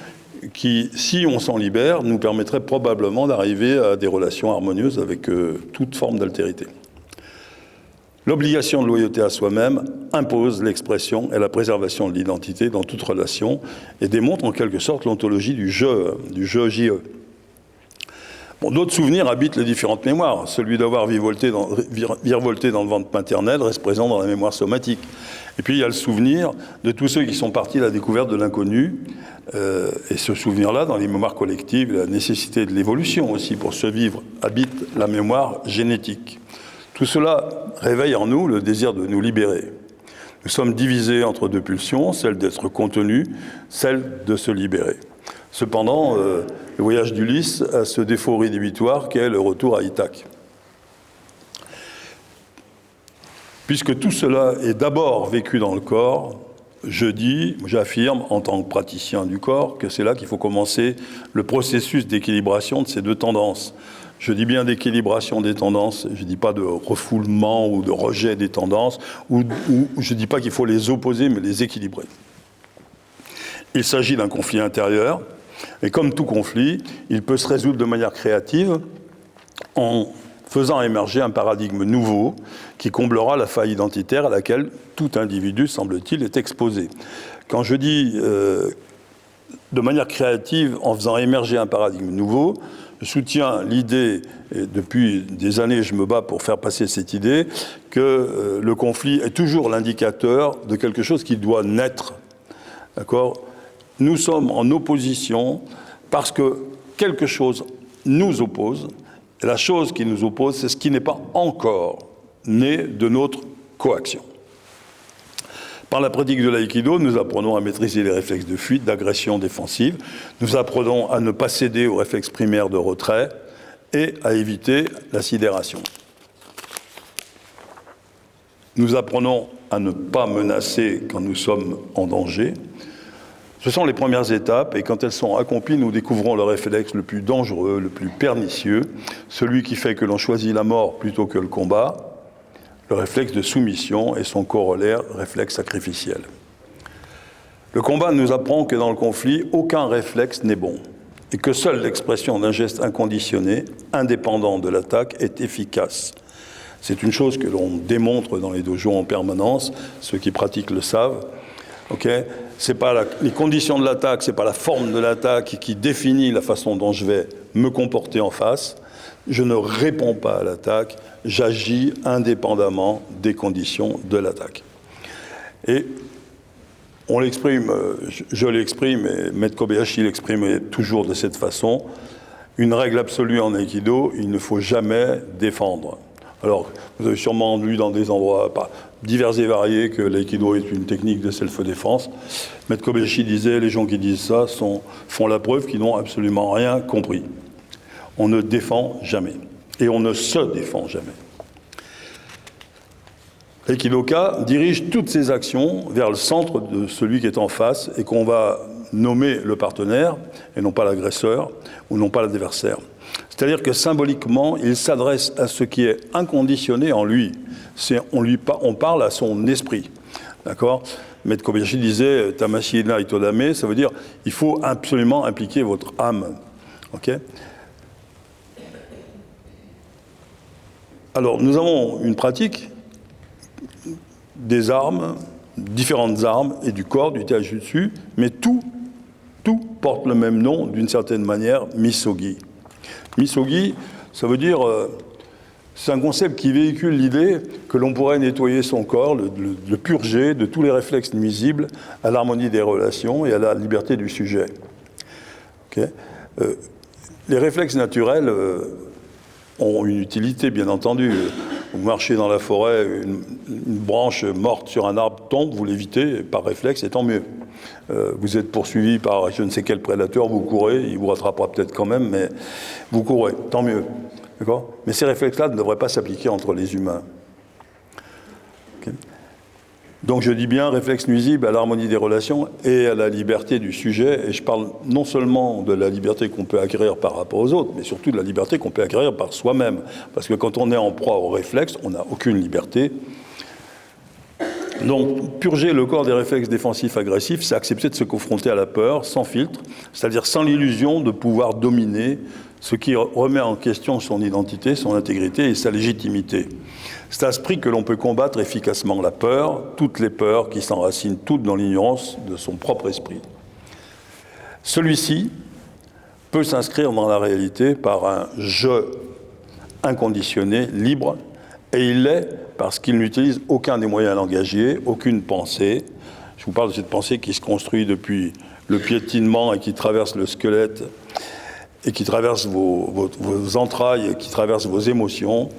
qui, si on s'en libère, nous permettrait probablement d'arriver à des relations harmonieuses avec toute forme d'altérité. L'obligation de loyauté à soi-même impose l'expression et la préservation de l'identité dans toute relation et démontre en quelque sorte l'ontologie du jeu JE. Bon, d'autres souvenirs habitent les différentes mémoires. Celui d'avoir virevolté dans le ventre maternel reste présent dans la mémoire somatique. Et puis il y a le souvenir de tous ceux qui sont partis à la découverte de l'inconnu. Et ce souvenir-là, dans les mémoires collectives, la nécessité de l'évolution aussi pour se vivre, habite la mémoire génétique. Tout cela réveille en nous le désir de nous libérer. Nous sommes divisés entre deux pulsions, celle d'être contenu, celle de se libérer. Cependant, le voyage d'Ulysse a ce défaut rédhibitoire qu'est le retour à Ithaque. Puisque tout cela est d'abord vécu dans le corps, j'affirme en tant que praticien du corps que c'est là qu'il faut commencer le processus d'équilibration de ces deux tendances. Je dis bien d'équilibration des tendances, je ne dis pas de refoulement ou de rejet des tendances, ou je ne dis pas qu'il faut les opposer, mais les équilibrer. Il s'agit d'un conflit intérieur Et comme tout conflit, il peut se résoudre de manière créative en faisant émerger un paradigme nouveau qui comblera la faille identitaire à laquelle tout individu, semble-t-il, est exposé. Quand je dis de manière créative, en faisant émerger un paradigme nouveau, je soutiens l'idée, et depuis des années je me bats pour faire passer cette idée, que le conflit est toujours l'indicateur de quelque chose qui doit naître. D'accord ? Nous sommes en opposition parce que quelque chose nous oppose, et la chose qui nous oppose, c'est ce qui n'est pas encore né de notre coaction. Par la pratique de l'aïkido, nous apprenons à maîtriser les réflexes de fuite, d'agression défensive. Nous apprenons à ne pas céder aux réflexes primaires de retrait et à éviter la sidération. Nous apprenons à ne pas menacer quand nous sommes en danger. Ce sont les premières étapes, et quand elles sont accomplies, nous découvrons le réflexe le plus dangereux, le plus pernicieux, celui qui fait que l'on choisit la mort plutôt que le combat, le réflexe de soumission et son corollaire, réflexe sacrificiel. Le combat nous apprend que dans le conflit, aucun réflexe n'est bon et que seule l'expression d'un geste inconditionné, indépendant de l'attaque, est efficace. C'est une chose que l'on démontre dans les dojos en permanence, ceux qui pratiquent le savent. Okay, c'est pas les conditions de l'attaque, c'est pas la forme de l'attaque qui définit la façon dont je vais me comporter en face. Je ne réponds pas à l'attaque, j'agis indépendamment des conditions de l'attaque. Et on l'exprime, je l'exprime, et Maître Kobayashi l'exprime toujours de cette façon, une règle absolue en Aikido, il ne faut jamais défendre. Alors, vous avez sûrement lu dans des endroits divers et variés que l'aïkido est une technique de self-défense. Maître Kobayashi disait, les gens qui disent ça font la preuve qu'ils n'ont absolument rien compris. On ne défend jamais. Et on ne se défend jamais. L'aikidoka dirige toutes ses actions vers le centre de celui qui est en face et qu'on va nommer le partenaire, et non pas l'agresseur, ou non pas l'adversaire. C'est-à-dire que symboliquement, il s'adresse à ce qui est inconditionné en lui. On parle à son esprit. D'accord ? Maître Kobayashi disait « Tamashii na itodame », ça veut dire « il faut absolument impliquer votre âme ». Okay ? Alors, nous avons une pratique des armes, différentes armes, et du corps, du taijutsu, mais tout porte le même nom, d'une certaine manière, misogi. Misogi, ça veut dire, c'est un concept qui véhicule l'idée que l'on pourrait nettoyer son corps, le purger de tous les réflexes nuisibles à l'harmonie des relations et à la liberté du sujet. Okay ? Les réflexes naturels ont une utilité, bien entendu. Vous marchez dans la forêt, une branche morte sur un arbre tombe, vous l'évitez par réflexe, et tant mieux. Vous êtes poursuivi par je ne sais quel prédateur, vous courez, il vous rattrapera peut-être quand même, mais vous courez, tant mieux. D'accord ? Mais ces réflexes-là ne devraient pas s'appliquer entre les humains. Okay. Donc je dis bien réflexe nuisible à l'harmonie des relations et à la liberté du sujet, et je parle non seulement de la liberté qu'on peut acquérir par rapport aux autres, mais surtout de la liberté qu'on peut acquérir par soi-même. Parce que quand on est en proie au réflexe, on n'a aucune liberté. Donc, purger le corps des réflexes défensifs agressifs, c'est accepter de se confronter à la peur, sans filtre, c'est-à-dire sans l'illusion de pouvoir dominer, ce qui remet en question son identité, son intégrité et sa légitimité. C'est à ce prix que l'on peut combattre efficacement la peur, toutes les peurs qui s'enracinent toutes dans l'ignorance de son propre esprit. Celui-ci peut s'inscrire dans la réalité par un « je » inconditionné, libre, et il l'est parce qu'il n'utilise aucun des moyens langagiers, aucune pensée. Je vous parle de cette pensée qui se construit depuis le piétinement et qui traverse le squelette et qui traverse vos entrailles, qui traverse vos émotions.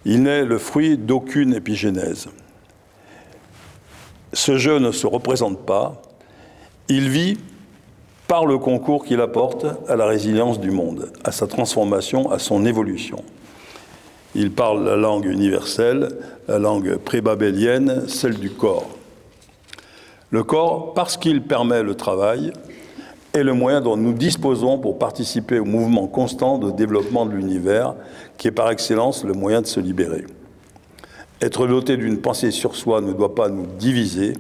Il n'est le fruit d'aucune épigénèse. Ce jeu ne se représente pas, il vit par le concours qu'il apporte à la résilience du monde, à sa transformation, à son évolution. Il parle la langue universelle, la langue prébabélienne, celle du corps. Le corps, parce qu'il permet le travail, est le moyen dont nous disposons pour participer au mouvement constant de développement de l'univers, qui est par excellence le moyen de se libérer. Être doté d'une pensée sur soi ne doit pas nous diviser,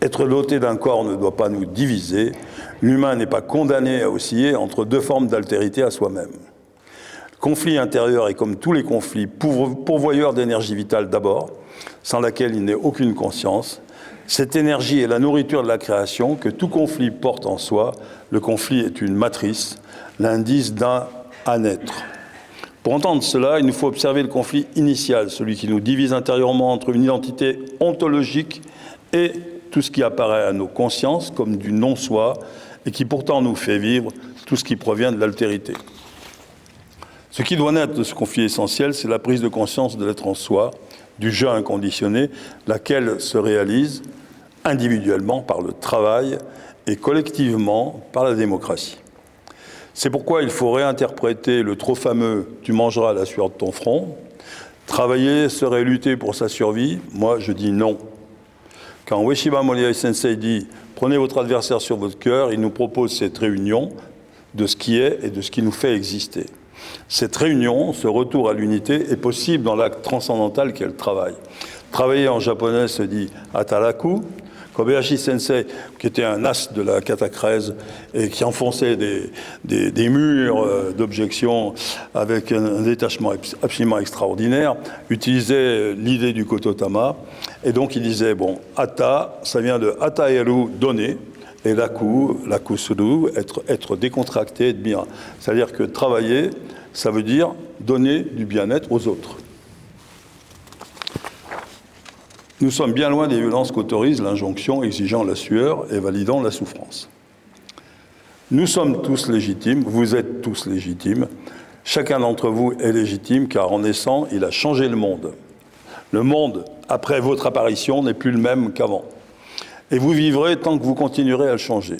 Être doté d'un corps ne doit pas nous diviser. L'humain n'est pas condamné à osciller entre deux formes d'altérité à soi-même. Le conflit intérieur est comme tous les conflits pourvoyeur d'énergie vitale d'abord, sans laquelle il n'est aucune conscience. Cette énergie est la nourriture de la création que tout conflit porte en soi. Le conflit est une matrice, l'indice d'un à naître. Pour entendre cela, il nous faut observer le conflit initial, celui qui nous divise intérieurement entre une identité ontologique et tout ce qui apparaît à nos consciences comme du non-soi et qui pourtant nous fait vivre tout ce qui provient de l'altérité. Ce qui doit naître de ce conflit essentiel, c'est la prise de conscience de l'être en soi, du jeu inconditionné, laquelle se réalise individuellement par le travail et collectivement par la démocratie. C'est pourquoi il faut réinterpréter le trop fameux « tu mangeras la sueur de ton front ». Travailler serait lutter pour sa survie. Moi, je dis non. Quand Ueshiba Morihei Sensei dit « prenez votre adversaire sur votre cœur », il nous propose cette réunion de ce qui est et de ce qui nous fait exister. Cette réunion, ce retour à l'unité, est possible dans l'acte transcendantal qu'est le travail. Travailler en japonais se dit « ataraku ». Kobayashi Sensei, qui était un as de la catachèse et qui enfonçait des murs d'objections avec un détachement absolument extraordinaire, utilisait l'idée du kototama. Et donc il disait, bon, ata, ça vient de ataeru, donner, et laku suru, être décontracté, être bien. C'est-à-dire que travailler, ça veut dire donner du bien-être aux autres. Nous sommes bien loin des violences qu'autorise l'injonction exigeant la sueur et validant la souffrance. Nous sommes tous légitimes, vous êtes tous légitimes. Chacun d'entre vous est légitime car en naissant, il a changé le monde. Le monde, après votre apparition, n'est plus le même qu'avant. Et vous vivrez tant que vous continuerez à le changer.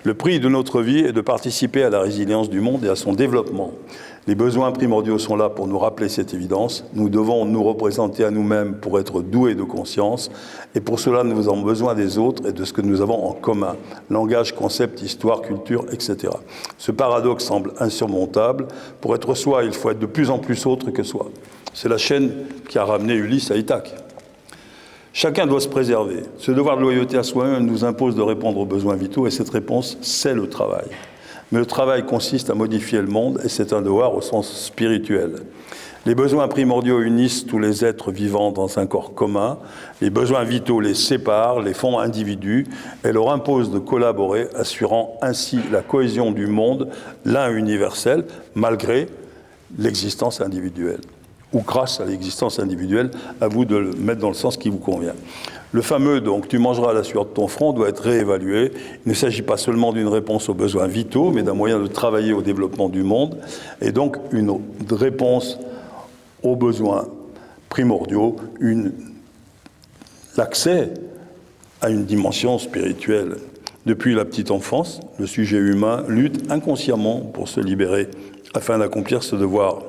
Le prix de notre vie est de participer à la résilience du monde et à son développement. Les besoins primordiaux sont là pour nous rappeler cette évidence. Nous devons nous représenter à nous-mêmes pour être doués de conscience. Et pour cela, nous avons besoin des autres et de ce que nous avons en commun. Langage, concept, histoire, culture, etc. Ce paradoxe semble insurmontable. Pour être soi, il faut être de plus en plus autre que soi. C'est la chaîne qui a ramené Ulysse à Ithaque. Chacun doit se préserver. Ce devoir de loyauté à soi-même nous impose de répondre aux besoins vitaux et cette réponse, c'est le travail. Mais le travail consiste à modifier le monde et c'est un devoir au sens spirituel. Les besoins primordiaux unissent tous les êtres vivants dans un corps commun. Les besoins vitaux les séparent, les font individus et leur imposent de collaborer, assurant ainsi la cohésion du monde, l'un universel, malgré l'existence individuelle. Ou grâce à l'existence individuelle, à vous de le mettre dans le sens qui vous convient. Le fameux, donc, tu mangeras la sueur de ton front, doit être réévalué. Il ne s'agit pas seulement d'une réponse aux besoins vitaux, mais d'un moyen de travailler au développement du monde, et donc une réponse aux besoins primordiaux, l'accès à une dimension spirituelle. Depuis la petite enfance, le sujet humain lutte inconsciemment pour se libérer, afin d'accomplir ce devoir.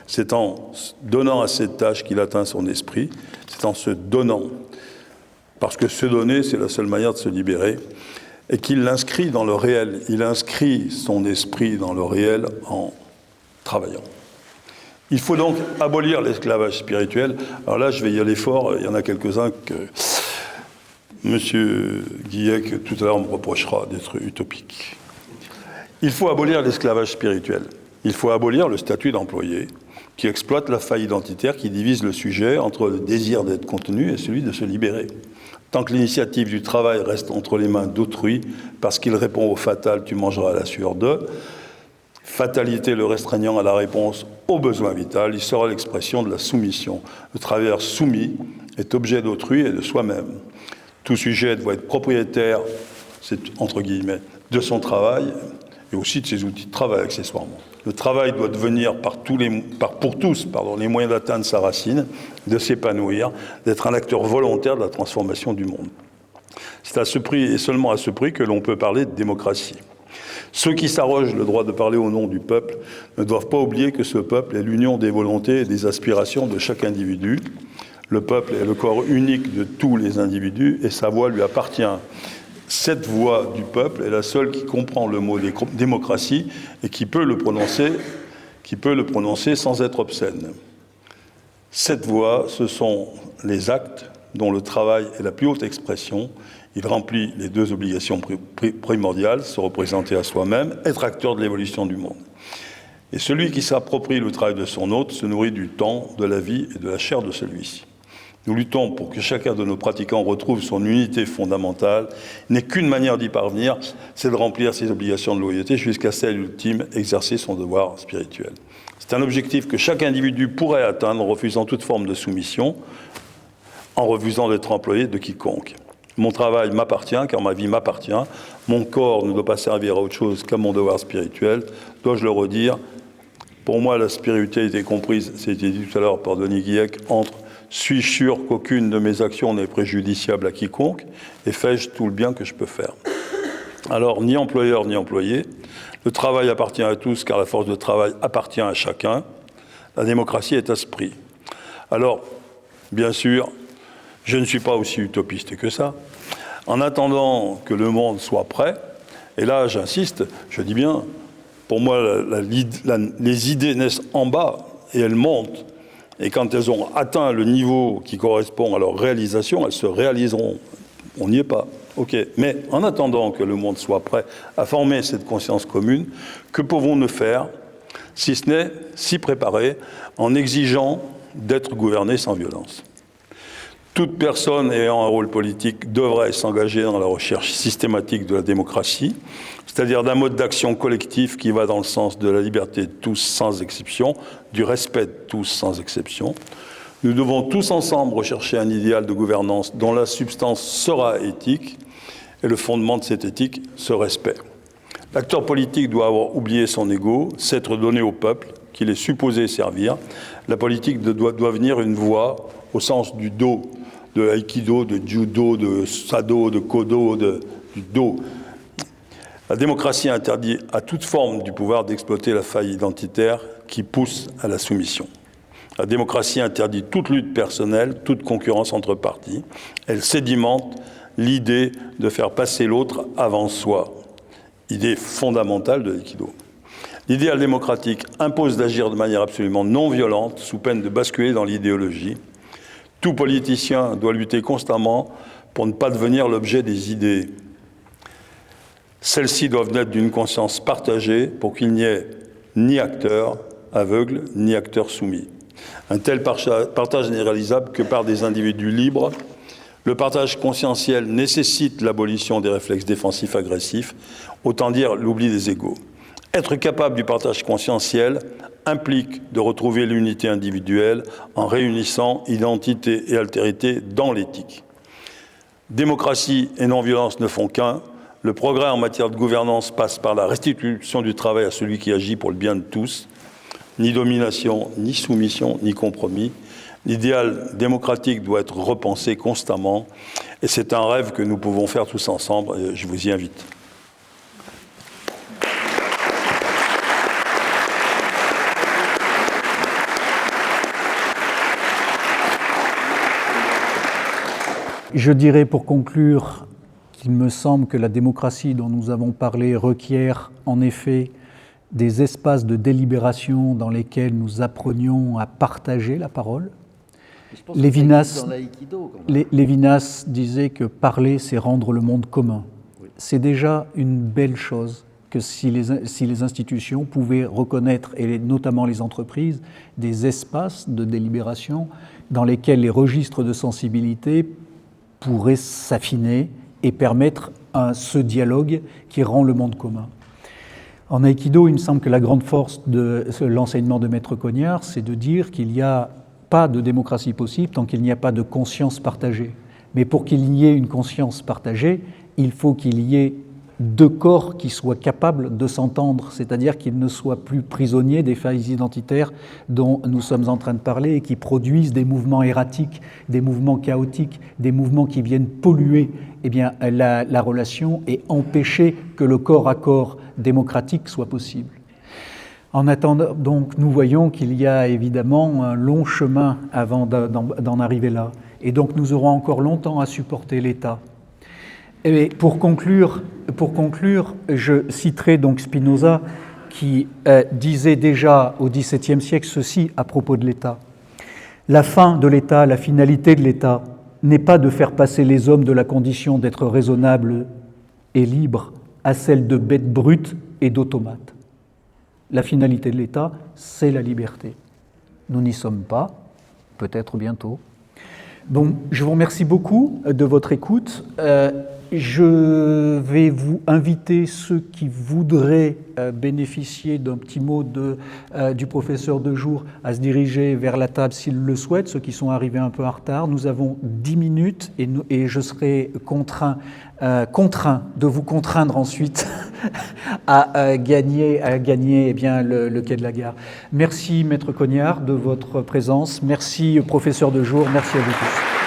C'est en donnant à cette tâche qu'il atteint son esprit, c'est en se donnant, parce que se donner, c'est la seule manière de se libérer, et qu'il l'inscrit dans le réel. Il inscrit son esprit dans le réel en travaillant. Il faut donc abolir l'esclavage spirituel. Alors là, je vais y aller fort, il y en a quelques-uns que M. Guillec, tout à l'heure, me reprochera d'être utopique. Il faut abolir l'esclavage spirituel. Il faut abolir le statut d'employé qui exploite la faille identitaire qui divise le sujet entre le désir d'être contenu et celui de se libérer. Tant que l'initiative du travail reste entre les mains d'autrui, parce qu'il répond au fatal « tu mangeras la sueur de », fatalité le restreignant à la réponse au besoin vital, il sera l'expression de la soumission. Le travailleur soumis est objet d'autrui et de soi-même. Tout sujet doit être propriétaire, c'est entre guillemets, de son travail et aussi de ses outils de travail accessoirement. Le travail doit devenir pour tous les moyens d'atteindre sa racine, de s'épanouir, d'être un acteur volontaire de la transformation du monde. C'est à ce prix et seulement à ce prix que l'on peut parler de démocratie. Ceux qui s'arrogent le droit de parler au nom du peuple ne doivent pas oublier que ce peuple est l'union des volontés et des aspirations de chaque individu. Le peuple est le corps unique de tous les individus et sa voix lui appartient. Cette voix du peuple est la seule qui comprend le mot démocratie et qui peut le prononcer sans être obscène. Cette voix, ce sont les actes dont le travail est la plus haute expression. Il remplit les deux obligations primordiales, se représenter à soi-même, être acteur de l'évolution du monde. Et celui qui s'approprie le travail de son hôte se nourrit du temps, de la vie et de la chair de celui-ci. Nous luttons pour que chacun de nos pratiquants retrouve son unité fondamentale. Il n'est qu'une manière d'y parvenir, c'est de remplir ses obligations de loyauté jusqu'à celle ultime, exercer son devoir spirituel. C'est un objectif que chaque individu pourrait atteindre en refusant toute forme de soumission, en refusant d'être employé de quiconque. Mon travail m'appartient, car ma vie m'appartient. Mon corps ne doit pas servir à autre chose qu'à mon devoir spirituel. Dois-je le redire? Pour moi, la spiritualité est comprise, c'était dit tout à l'heure par Denis Guillec, entre « suis-je sûr qu'aucune de mes actions n'est préjudiciable à quiconque et fais-je tout le bien que je peux faire ?» Alors, ni employeur ni employé, le travail appartient à tous, car la force de travail appartient à chacun. La démocratie est à ce prix. Alors, bien sûr, je ne suis pas aussi utopiste que ça. En attendant que le monde soit prêt, et là j'insiste, je dis bien, pour moi les idées naissent en bas et elles montent. Et quand elles ont atteint le niveau qui correspond à leur réalisation, elles se réaliseront. On n'y est pas. Ok. Mais en attendant que le monde soit prêt à former cette conscience commune, que pouvons-nous faire, si ce n'est s'y préparer, en exigeant d'être gouverné sans violence? Toute personne ayant un rôle politique devrait s'engager dans la recherche systématique de la démocratie, c'est-à-dire d'un mode d'action collectif qui va dans le sens de la liberté de tous sans exception, du respect de tous sans exception. Nous devons tous ensemble rechercher un idéal de gouvernance dont la substance sera éthique et le fondement de cette éthique, ce respect. L'acteur politique doit avoir oublié son ego, s'être donné au peuple qu'il est supposé servir. La politique doit venir une voie au sens du do, de Aikido, de Judo, de Sado, de Kodo, du Do. La démocratie interdit à toute forme du pouvoir d'exploiter la faille identitaire qui pousse à la soumission. La démocratie interdit toute lutte personnelle, toute concurrence entre partis. Elle sédimente l'idée de faire passer l'autre avant soi. Idée fondamentale de l'Aikido. L'idéal démocratique impose d'agir de manière absolument non violente, sous peine de basculer dans l'idéologie. Tout politicien doit lutter constamment pour ne pas devenir l'objet des idées. Celles-ci doivent naître d'une conscience partagée pour qu'il n'y ait ni acteur aveugle, ni acteur soumis. Un tel partage n'est réalisable que par des individus libres. Le partage conscientiel nécessite l'abolition des réflexes défensifs agressifs, autant dire l'oubli des égos. Être capable du partage conscientiel implique de retrouver l'unité individuelle en réunissant identité et altérité dans l'éthique. Démocratie et non-violence ne font qu'un. Le progrès en matière de gouvernance passe par la restitution du travail à celui qui agit pour le bien de tous. Ni domination, ni soumission, ni compromis. L'idéal démocratique doit être repensé constamment et c'est un rêve que nous pouvons faire tous ensemble et je vous y invite. Je dirais pour conclure qu'il me semble que la démocratie dont nous avons parlé requiert en effet des espaces de délibération dans lesquels nous apprenions à partager la parole. Lévinas disait que parler, c'est rendre le monde commun. Oui. C'est déjà une belle chose que si les institutions pouvaient reconnaître, et notamment les entreprises, des espaces de délibération dans lesquels les registres de sensibilité pourraient s'affiner et permettre ce dialogue qui rend le monde commun. En Aikido, il me semble que la grande force de l'enseignement de Maître Cognard, c'est de dire qu'il n'y a pas de démocratie possible tant qu'il n'y a pas de conscience partagée. Mais pour qu'il y ait une conscience partagée, il faut qu'il y ait deux corps qui soient capables de s'entendre, c'est-à-dire qu'ils ne soient plus prisonniers des failles identitaires dont nous sommes en train de parler et qui produisent des mouvements erratiques, des mouvements chaotiques, des mouvements qui viennent polluer la relation et empêcher que le corps à corps démocratique soit possible. En attendant, donc, nous voyons qu'il y a évidemment un long chemin avant d'en arriver là. Et donc, nous aurons encore longtemps à supporter l'État. Et pour conclure, je citerai donc Spinoza qui disait déjà au XVIIe siècle ceci à propos de l'État. La fin de l'État, la finalité de l'État, n'est pas de faire passer les hommes de la condition d'être raisonnables et libres à celle de bêtes brutes et d'automates. La finalité de l'État, c'est la liberté. Nous n'y sommes pas, peut-être bientôt. Bon, je vous remercie beaucoup de votre écoute. Je vais vous inviter, ceux qui voudraient bénéficier d'un petit mot du professeur de jour, à se diriger vers la table s'ils le souhaitent, ceux qui sont arrivés un peu en retard. Nous avons 10 minutes et je serai contraint de vous contraindre ensuite à gagner eh bien, le quai de la gare. Merci, Maître Cognard, de votre présence. Merci, professeur de jour. Merci à vous tous.